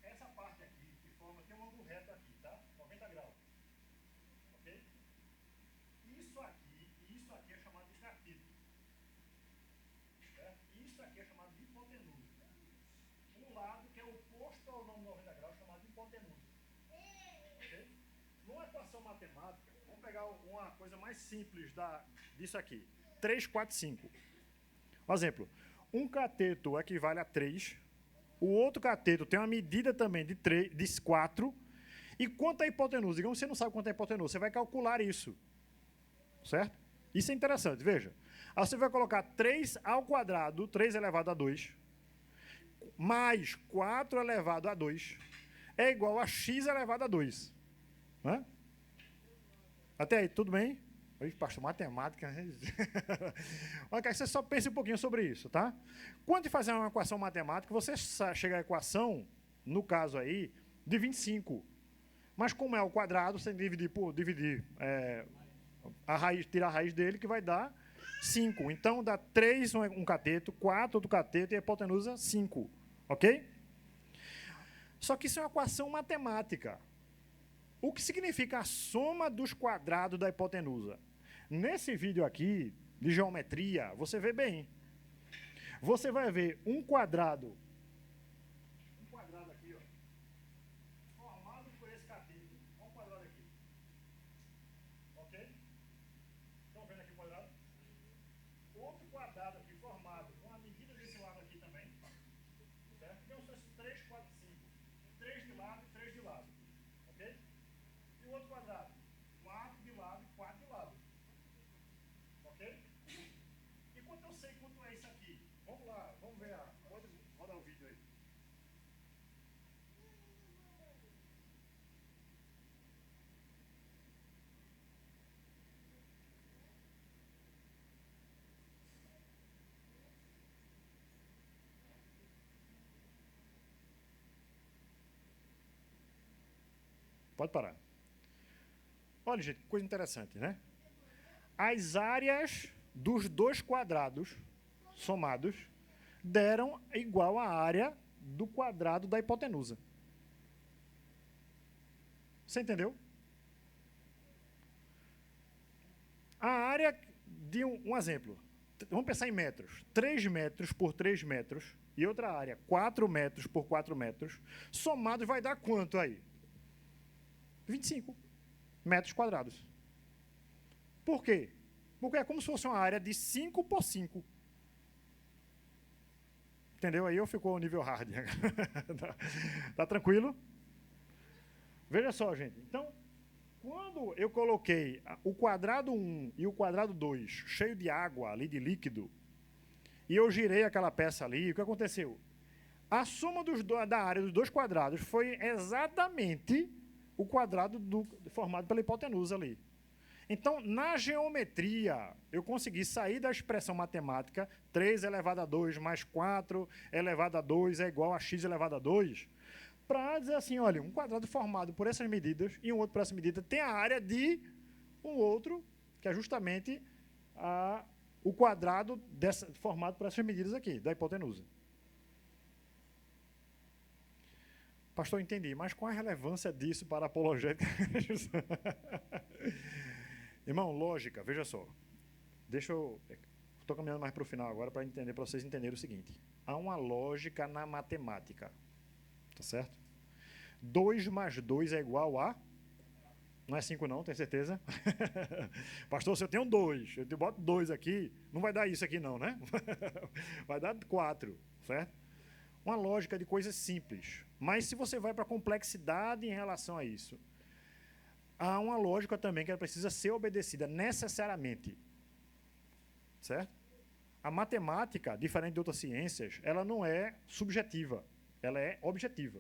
Essa parte aqui que forma tem um ângulo reto aqui, tá? 90 graus. Ok? Isso aqui é chamado de cateto. Certo? Isso aqui é chamado de hipotenusa. Um lado que é oposto ao nome 90 graus é chamado de hipotenusa. Ok? Numa equação matemática, vamos pegar uma coisa mais simples disso aqui. 3, 4, 5. Por exemplo, um cateto equivale a 3, o outro cateto tem uma medida também de 4, e quanto à hipotenusa? Digamos que você não sabe quanto é a hipotenusa, você vai calcular isso. Certo? Isso é interessante, veja. Aí você vai colocar 3 ao quadrado, 3 elevado a 2, mais 4 elevado a 2, é igual a x elevado a 2. Né? Até aí, tudo bem? Oi, pastor, matemática. Olha, que você só pense um pouquinho sobre isso, tá? Quando de fazer uma equação matemática, você chega à equação, no caso aí, de 25. Mas como é ao quadrado, você dividir tirar a raiz dele, que vai dar 5. Então, dá 3 um cateto, 4 outro cateto e a hipotenusa 5. Ok? Só que isso é uma equação matemática. O que significa a soma dos quadrados da hipotenusa? Nesse vídeo aqui, de geometria, você vê bem. Você vai ver um quadrado aqui, ó, formado por esse cateto. Olha um quadrado aqui. Ok? Estão vendo aqui o quadrado? Outro quadrado aqui formado com a medida desse lado aqui também. Certo? Então, são esses 3, 4, 5. 3 de lado e 3 de lado. Ok? E o outro quadrado? 4 de lado e 4 de lado. Ok? E quanto eu sei quanto é isso aqui? Vamos lá, vamos ver. Pode rodar o vídeo aí. Pode parar. Olha, gente, coisa interessante, né? As áreas dos dois quadrados somados deram igual à área do quadrado da hipotenusa. Você entendeu? A área de um exemplo. Vamos pensar em metros. 3 metros por 3 metros e outra área, 4 metros por 4 metros, somados vai dar quanto aí? 25 metros quadrados. Por quê? Porque é como se fosse uma área de 5 por 5. Entendeu? Aí eu ficou ao nível hard. Tá tranquilo? Veja só, gente. Então, quando eu coloquei o quadrado 1 e o quadrado 2 cheio de água ali, de líquido, e eu girei aquela peça ali, o que aconteceu? A soma da área dos dois quadrados foi exatamente o quadrado formado pela hipotenusa ali. Então, na geometria, eu consegui sair da expressão matemática 3 elevado a 2 mais 4 elevado a 2 é igual a x elevado a 2, para dizer assim, olha, um quadrado formado por essas medidas e um outro por essa medida tem a área de um outro, que é justamente o quadrado formado por essas medidas aqui, da hipotenusa. Pastor, entendi, mas qual a relevância disso para a apologética? Irmão, lógica, veja só. Estou caminhando mais para o final agora para vocês entenderem o seguinte. Há uma lógica na matemática. Tá certo? 2 mais 2 é igual a... Não é 5 não, tem certeza? Pastor, se eu tenho 2, eu te boto 2 aqui, não vai dar isso aqui não, né? Vai dar 4, certo? Uma lógica de coisas simples. Mas se você vai para a complexidade em relação a isso, há uma lógica também que ela precisa ser obedecida necessariamente. Certo? A matemática, diferente de outras ciências, ela não é subjetiva, ela é objetiva.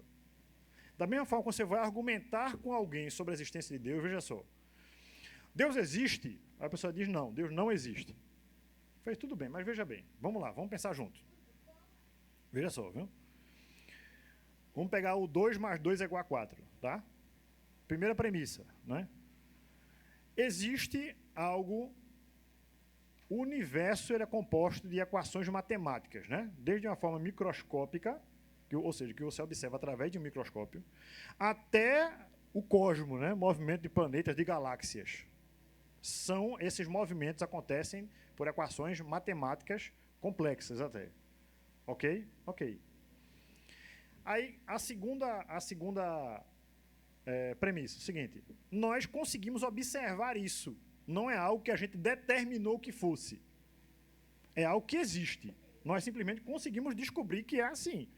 Da mesma forma que você vai argumentar com alguém sobre a existência de Deus, veja só. Deus existe? A pessoa diz, não, Deus não existe. Fez tudo bem, mas veja bem, vamos lá, vamos pensar juntos. Veja só, viu? Vamos pegar o 2 mais 2 é igual a 4, tá? Primeira premissa, né? Existe algo... O universo ele é composto de equações matemáticas, né? Desde uma forma microscópica, ou seja, que você observa através de um microscópio, até o cosmos, né? Movimento de planetas, de galáxias. Esses movimentos acontecem por equações matemáticas complexas até. Ok? Ok. Aí, a segunda premissa, o seguinte, nós conseguimos observar isso. Não é algo que a gente determinou que fosse. É algo que existe. Nós simplesmente conseguimos descobrir que é assim.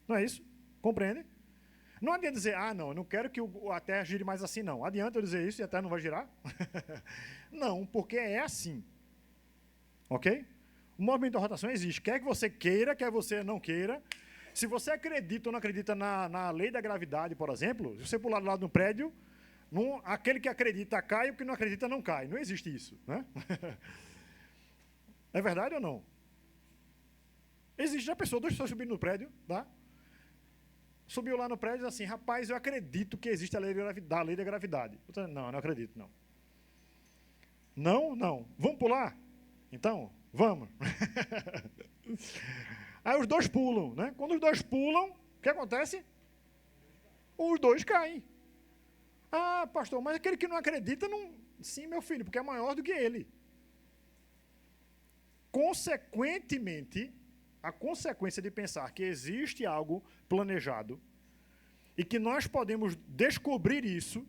Não é isso? Compreende? Não adianta dizer, não, eu não quero que a Terra gire mais assim, não. Adianta eu dizer isso e a Terra não vai girar? Não, porque é assim. Ok? O movimento de rotação existe. Quer que você queira, quer que você não queira. Se você acredita ou não acredita na lei da gravidade, por exemplo, se você pular do lado de um prédio, aquele que acredita cai e o que não acredita não cai. Não existe isso. Né? É verdade ou não? Existe já pessoa, 2 pessoas subindo no prédio, tá? Subiu lá no prédio e diz assim, rapaz, eu acredito que existe a lei da gravidade. Não, eu não acredito, não. Não, não. Vamos pular? Então, vamos. Aí os 2 pulam, né? Quando os 2 pulam, o que acontece? Os 2 caem. Pastor, mas aquele que não acredita, não... Sim, meu filho, porque é maior do que ele. Consequentemente, a consequência de pensar que existe algo planejado e que nós podemos descobrir isso,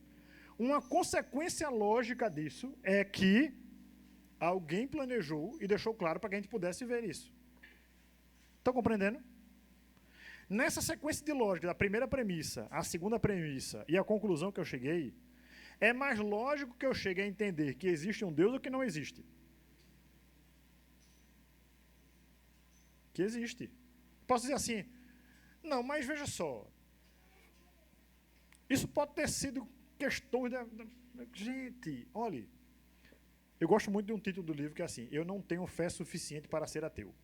uma consequência lógica disso é que alguém planejou e deixou claro para que a gente pudesse ver isso. Estão compreendendo? Nessa sequência de lógica, da primeira premissa, a segunda premissa e a conclusão que eu cheguei, é mais lógico que eu chegue a entender que existe um Deus do que não existe. Que existe. Posso dizer assim, não, mas veja só, isso pode ter sido questões gente, olhe, eu gosto muito de um título do livro que é assim, eu não tenho fé suficiente para ser ateu.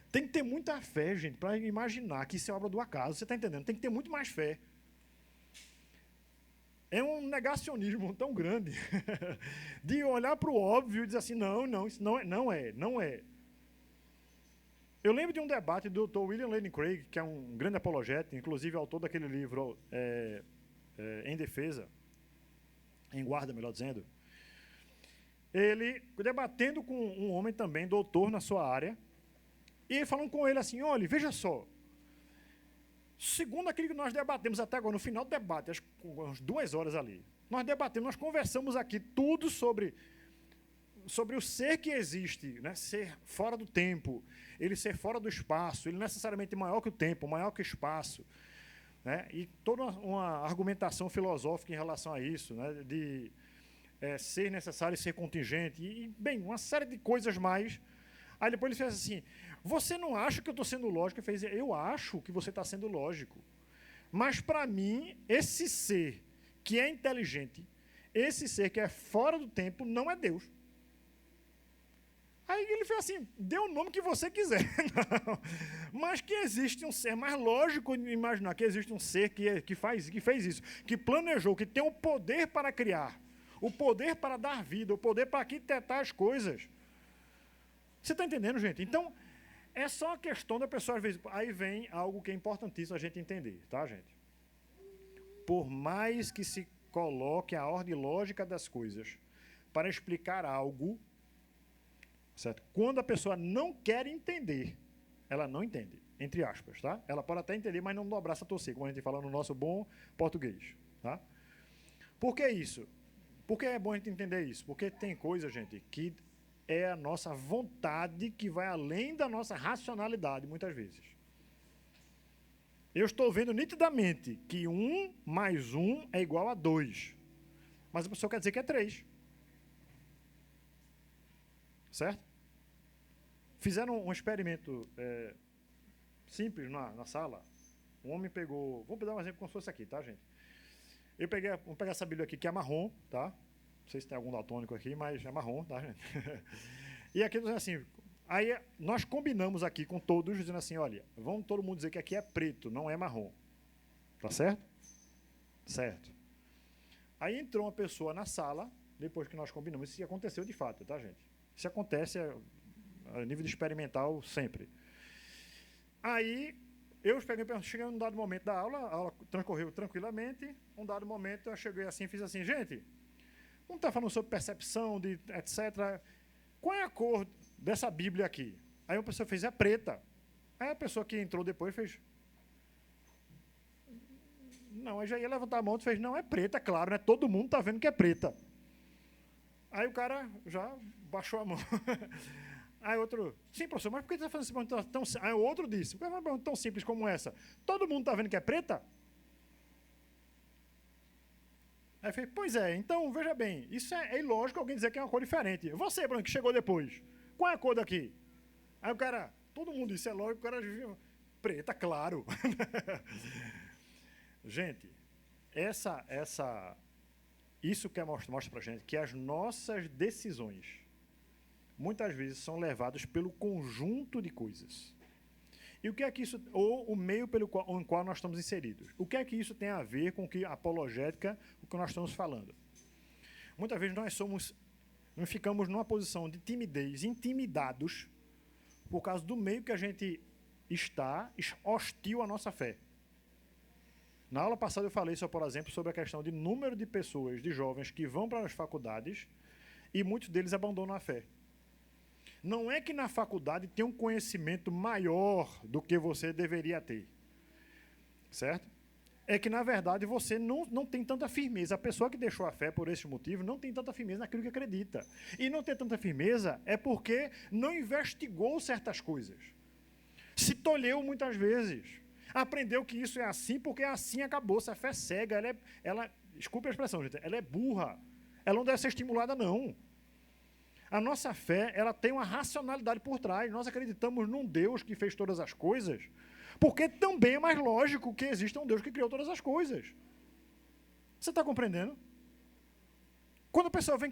Tem que ter muita fé, gente, para imaginar que isso é obra do acaso, você está entendendo? Tem que ter muito mais fé. É um negacionismo tão grande de olhar para o óbvio e dizer assim, não, isso não é. Eu lembro de um debate do Dr. William Lane Craig, que é um grande apologeta, inclusive autor daquele livro Em Defesa, em Guarda, melhor dizendo. Ele debatendo com um homem também, doutor na sua área, e falando com ele assim, olha, veja só, segundo aquilo que nós debatemos até agora, no final do debate, umas 2 horas ali, nós conversamos aqui tudo sobre o ser que existe, né? Ser fora do tempo, ele ser fora do espaço, ele necessariamente maior que o tempo, maior que o espaço, né? E toda uma argumentação filosófica em relação a isso, né? De ser necessário e ser contingente, e, bem, uma série de coisas mais. Aí depois ele fez assim, você não acha que eu estou sendo lógico? Ele fez, eu acho que você está sendo lógico. Mas, para mim, esse ser que é inteligente, esse ser que é fora do tempo, não é Deus. Aí ele fez assim, dê o nome que você quiser. Não. Mas que existe um ser, é mais lógico imaginar que existe um ser que fez isso, que planejou, que tem o poder para criar, o poder para dar vida, o poder para arquitetar as coisas. Você está entendendo, gente? Então, é só uma questão da pessoa, às vezes, aí vem algo que é importantíssimo a gente entender, tá, gente? Por mais que se coloque a ordem lógica das coisas para explicar algo, certo? Quando a pessoa não quer entender, ela não entende. entre aspas, tá? Ela pode até entender, mas não dobrar essa torcer, como a gente fala no nosso bom português, tá? Por que isso? Por que é bom a gente entender isso? Porque tem coisa, gente, que é a nossa vontade que vai além da nossa racionalidade, muitas vezes. Eu estou vendo nitidamente que 1 mais 1 é igual a 2. Mas a pessoa quer dizer que é 3. Certo? Fizeram um experimento simples na sala. Um homem pegou... Vou dar um exemplo como se fosse aqui, tá, gente? Vamos pegar essa Bíblia aqui, que é marrom, tá? Não sei se tem algum daltônico aqui, mas é marrom, tá, gente? E aqui, assim... Aí nós combinamos aqui com todos, dizendo assim, olha, vamos todo mundo dizer que aqui é preto, não é marrom. Tá certo? Certo. Aí entrou uma pessoa na sala, depois que nós combinamos, isso aconteceu de fato, tá, gente? Isso acontece a nível de experimental sempre. Aí, cheguei num dado momento da aula, a aula transcorreu tranquilamente, um dado momento eu cheguei assim e fiz assim, gente, vamos estar falando sobre percepção, de etc. Qual é a cor dessa Bíblia aqui? Aí uma pessoa fez, é preta. Aí a pessoa que entrou depois fez... Não, aí já ia levantar a mão e fez, não, é preta, claro, né? Todo mundo está vendo que é preta. Aí o cara já baixou a mão. Aí outro, sim, professor, mas por que você está fazendo essa pergunta tão simples? Aí o outro disse, por que uma pergunta tão simples como essa? Todo mundo está vendo que é preta? Aí eu falei, pois é, então, veja bem, isso é ilógico alguém dizer que é uma cor diferente. Você, Bruno, que chegou depois, qual é a cor daqui? Aí o cara, todo mundo disse, é lógico, o cara preta, claro. Gente, isso que mostra pra gente que as nossas decisões muitas vezes são levadas pelo conjunto de coisas. E o que é que isso, ou o meio pelo qual nós estamos inseridos? O que é que isso tem a ver com a apologética, o que nós estamos falando? Muitas vezes nós ficamos numa posição de timidez, intimidados, por causa do meio que a gente está hostil à nossa fé. Na aula passada eu falei, por exemplo, sobre a questão de número de pessoas, de jovens que vão para as faculdades e muitos deles abandonam a fé. Não é que na faculdade tem um conhecimento maior do que você deveria ter. Certo? É que, na verdade, você não tem tanta firmeza. A pessoa que deixou a fé por esse motivo não tem tanta firmeza naquilo que acredita. E não ter tanta firmeza é porque não investigou certas coisas. Se tolheu muitas vezes. Aprendeu que isso é assim porque assim acabou-se. A fé cega, desculpe a expressão, gente, ela é burra. Ela não deve ser estimulada, não. A nossa fé, ela tem uma racionalidade por trás. Nós acreditamos num Deus que fez todas as coisas, porque também é mais lógico que exista um Deus que criou todas as coisas. Você está compreendendo? Quando a pessoa vem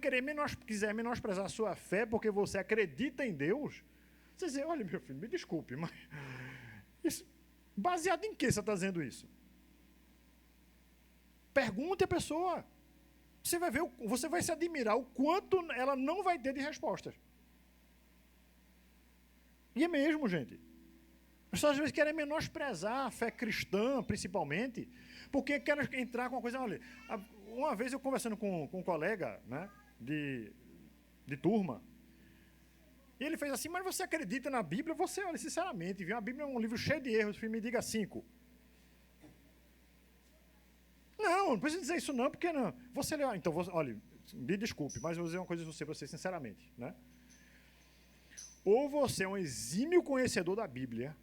quiser menosprezar a sua fé porque você acredita em Deus, você diz, olha, meu filho, me desculpe, mas baseado em que você está dizendo isso? Pergunte à pessoa. Você vai se admirar o quanto ela não vai ter de respostas. E é mesmo, gente. As pessoas às vezes querem menosprezar a fé cristã, principalmente, porque querem entrar com uma coisa... Olha, uma vez eu conversando com um colega, né, de turma, e ele fez assim, mas você acredita na Bíblia? Você, olha, sinceramente, viu? A Bíblia é um livro cheio de erros, me diga 5. Não precisa dizer isso não, porque não. Você lê, então, olha, me desculpe, mas eu vou dizer uma coisa para você sinceramente, né? Ou você é um exímio conhecedor da Bíblia,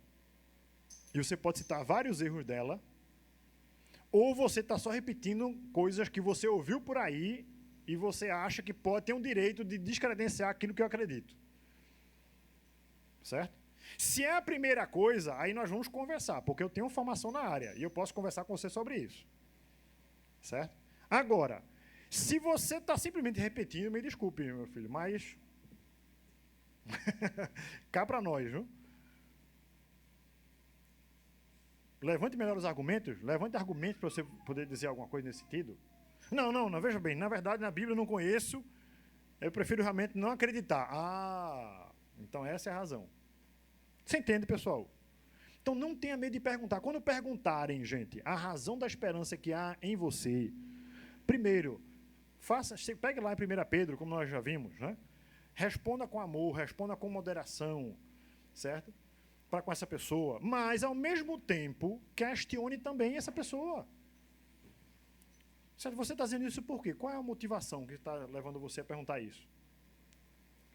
e você pode citar vários erros dela, ou você está só repetindo coisas que você ouviu por aí e você acha que pode ter um direito de descredenciar aquilo que eu acredito. Certo? Se é a primeira coisa, aí nós vamos conversar, porque eu tenho formação na área e eu posso conversar com você sobre isso. Certo? Agora, se você está simplesmente repetindo, me desculpe, meu filho, mas cá para nós, viu? Levante melhor os argumentos, levante argumentos para você poder dizer alguma coisa nesse sentido. Não, veja bem, na verdade, na Bíblia eu não conheço, eu prefiro realmente não acreditar. Então essa é a razão. Você entende, pessoal? Então não tenha medo de perguntar. Quando perguntarem, gente, a razão da esperança que há em você, primeiro, pegue lá em 1 Pedro, como nós já vimos, né? Responda com amor, responda com moderação, certo? para com essa pessoa, mas, ao mesmo tempo, questione também essa pessoa. Certo? Você está dizendo isso por quê? Qual é a motivação que está levando você a perguntar isso?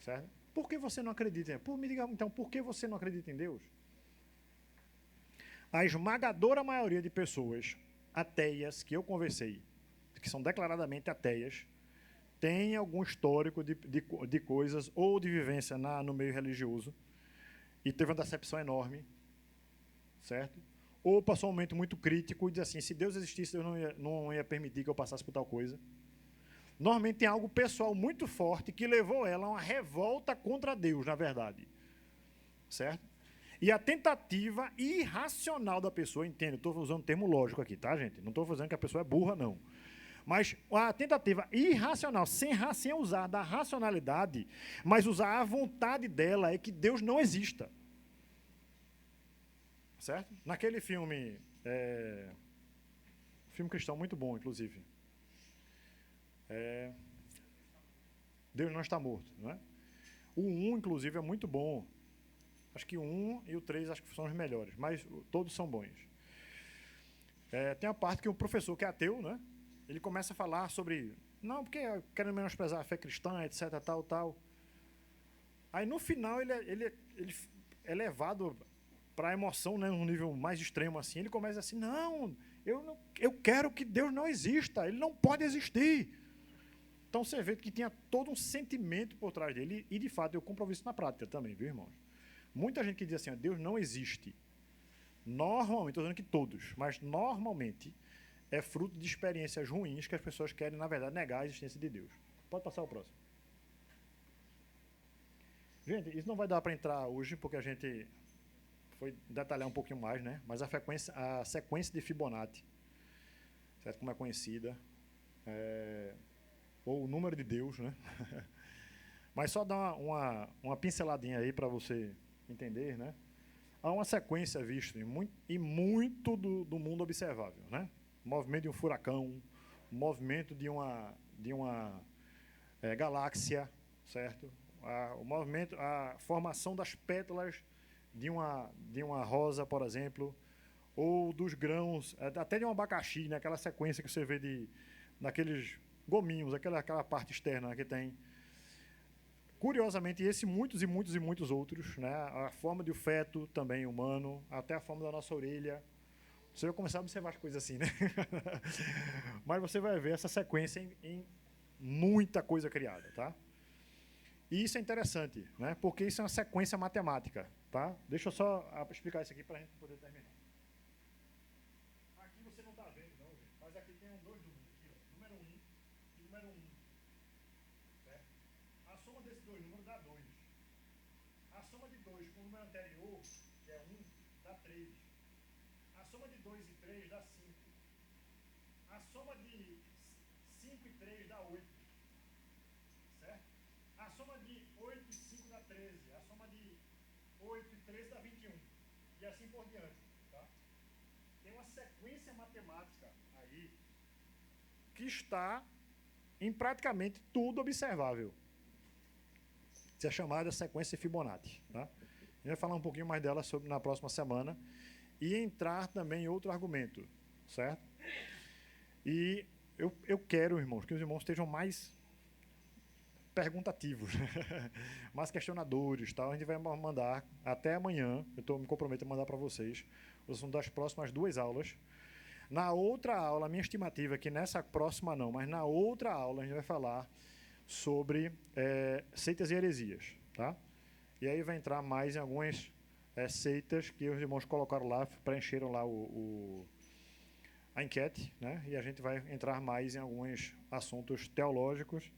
Certo? Por que você não acredita? Me diga, então, por que você não acredita em Deus? A esmagadora maioria de pessoas ateias que eu conversei, que são declaradamente ateias, tem algum histórico de coisas ou de vivência no meio religioso e teve uma decepção enorme, certo? Ou passou um momento muito crítico e diz assim, se Deus existisse, Deus não ia permitir que eu passasse por tal coisa. Normalmente tem algo pessoal muito forte que levou ela a uma revolta contra Deus, na verdade. Certo? E a tentativa irracional da pessoa, entende? Estou usando um termo lógico aqui, tá, gente? Não estou dizendo que a pessoa é burra, não. Mas a tentativa irracional, sem usar da racionalidade, mas usar a vontade dela, é que Deus não exista. Certo? Naquele filme, filme cristão muito bom, inclusive. Deus não está morto, não é? O 1, inclusive, é muito bom. Acho que o 1 e o 3 acho que são os melhores, mas todos são bons. Tem a parte que o professor, que é ateu, né? Ele começa a falar sobre, não, porque querem menosprezar a fé cristã, etc, tal. Aí, no final, ele é levado para a emoção, né, num nível mais extremo assim. Ele começa assim, eu quero que Deus não exista, ele não pode existir. Então, você vê que tinha todo um sentimento por trás dele, e, de fato, eu comprovo isso na prática também, viu, irmãos? Muita gente que diz assim, Deus não existe. Normalmente, estou dizendo que todos, mas normalmente é fruto de experiências ruins que as pessoas querem, na verdade, negar a existência de Deus. Pode passar o próximo. Gente, isso não vai dar para entrar hoje, porque a gente foi detalhar um pouquinho mais, né? Mas a sequência de Fibonacci, certo? Como é conhecida, ou o número de Deus, né? Mas só dar uma pinceladinha aí para você entender, né? Há uma sequência vista em muito do mundo observável, né? O movimento de um furacão, o movimento de uma galáxia, certo? A formação das pétalas de uma rosa, por exemplo, ou dos grãos, até de um abacaxi, né? Aquela sequência que você vê naqueles gominhos, aquela parte externa que tem. Curiosamente, muitos e muitos e muitos outros, né? A forma do feto também humano, até a forma da nossa orelha. Você vai começar a observar as coisas assim, né? Mas você vai ver essa sequência em muita coisa criada, tá? E isso é interessante, né? Porque isso é uma sequência matemática, tá? Deixa eu só explicar isso aqui para a gente poder terminar. Aqui você não está vendo, não, gente, mas aqui tem dois números, aqui, ó, número 1 e número 1. Certo? A soma desses dois números dá 2. A soma de 2 com o número anterior, que é 1, dá 3. A soma de 2 e 3 dá 5. A soma de 5 e 3 dá 8. Certo? A soma de 8 e 5 dá 13. A soma de 8 e 13 dá 21. E assim por diante. Tá? Tem uma sequência matemática aí que está em praticamente tudo observável. Isso é chamada sequência Fibonacci. Tá? A gente vai falar um pouquinho mais dela na próxima semana e entrar também em outro argumento. Certo? E eu quero, irmãos, que os irmãos estejam mais perguntativos, mais questionadores, tal. A gente vai mandar até amanhã, me comprometo a mandar para vocês, são das próximas 2 aulas. Na outra aula, a minha estimativa é que nessa próxima não, mas na outra aula a gente vai falar sobre seitas e heresias, tá? E aí vai entrar mais em algumas seitas que os irmãos colocaram lá, preencheram lá a enquete, né? E a gente vai entrar mais em alguns assuntos teológicos,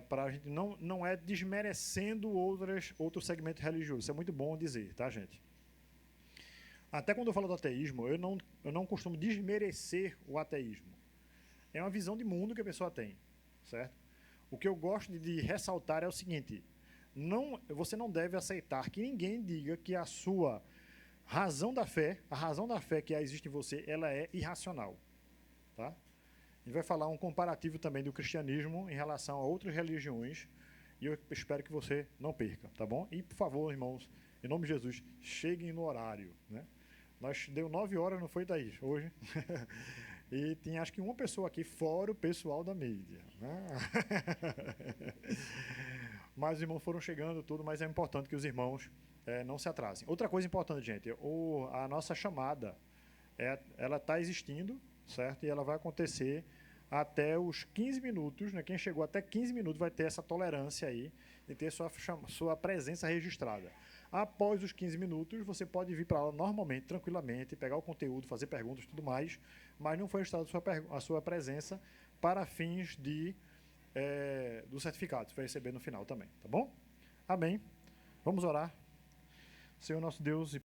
para a gente não é desmerecendo outros segmentos religiosos. Isso é muito bom dizer, tá, gente? Até quando eu falo do ateísmo, eu não costumo desmerecer o ateísmo. É uma visão de mundo que a pessoa tem, certo? O que eu gosto de ressaltar é o seguinte: você não deve aceitar que ninguém diga que a sua razão da fé que existe em você, ela é irracional, tá? A gente vai falar um comparativo também do cristianismo em relação a outras religiões, e eu espero que você não perca, tá bom? E, por favor, irmãos, Em nome de Jesus, cheguem no horário, né? Nós deu 9 horas, não foi, Thaís? Hoje. E tinha acho que uma pessoa aqui, fora o pessoal da mídia, né? Mas os irmãos foram chegando, tudo, mas é importante que os irmãos não se atrasem. Outra coisa importante, gente, a nossa chamada, ela está existindo, certo? E ela vai acontecer até os 15 minutos, né? Quem chegou até 15 minutos vai ter essa tolerância aí de ter sua presença registrada. Após os 15 minutos, você pode vir para a aula normalmente, tranquilamente, pegar o conteúdo, fazer perguntas e tudo mais, mas não foi registrada a sua presença para fins do certificado. Você vai receber no final também, tá bom? Amém. Vamos orar. Senhor nosso Deus e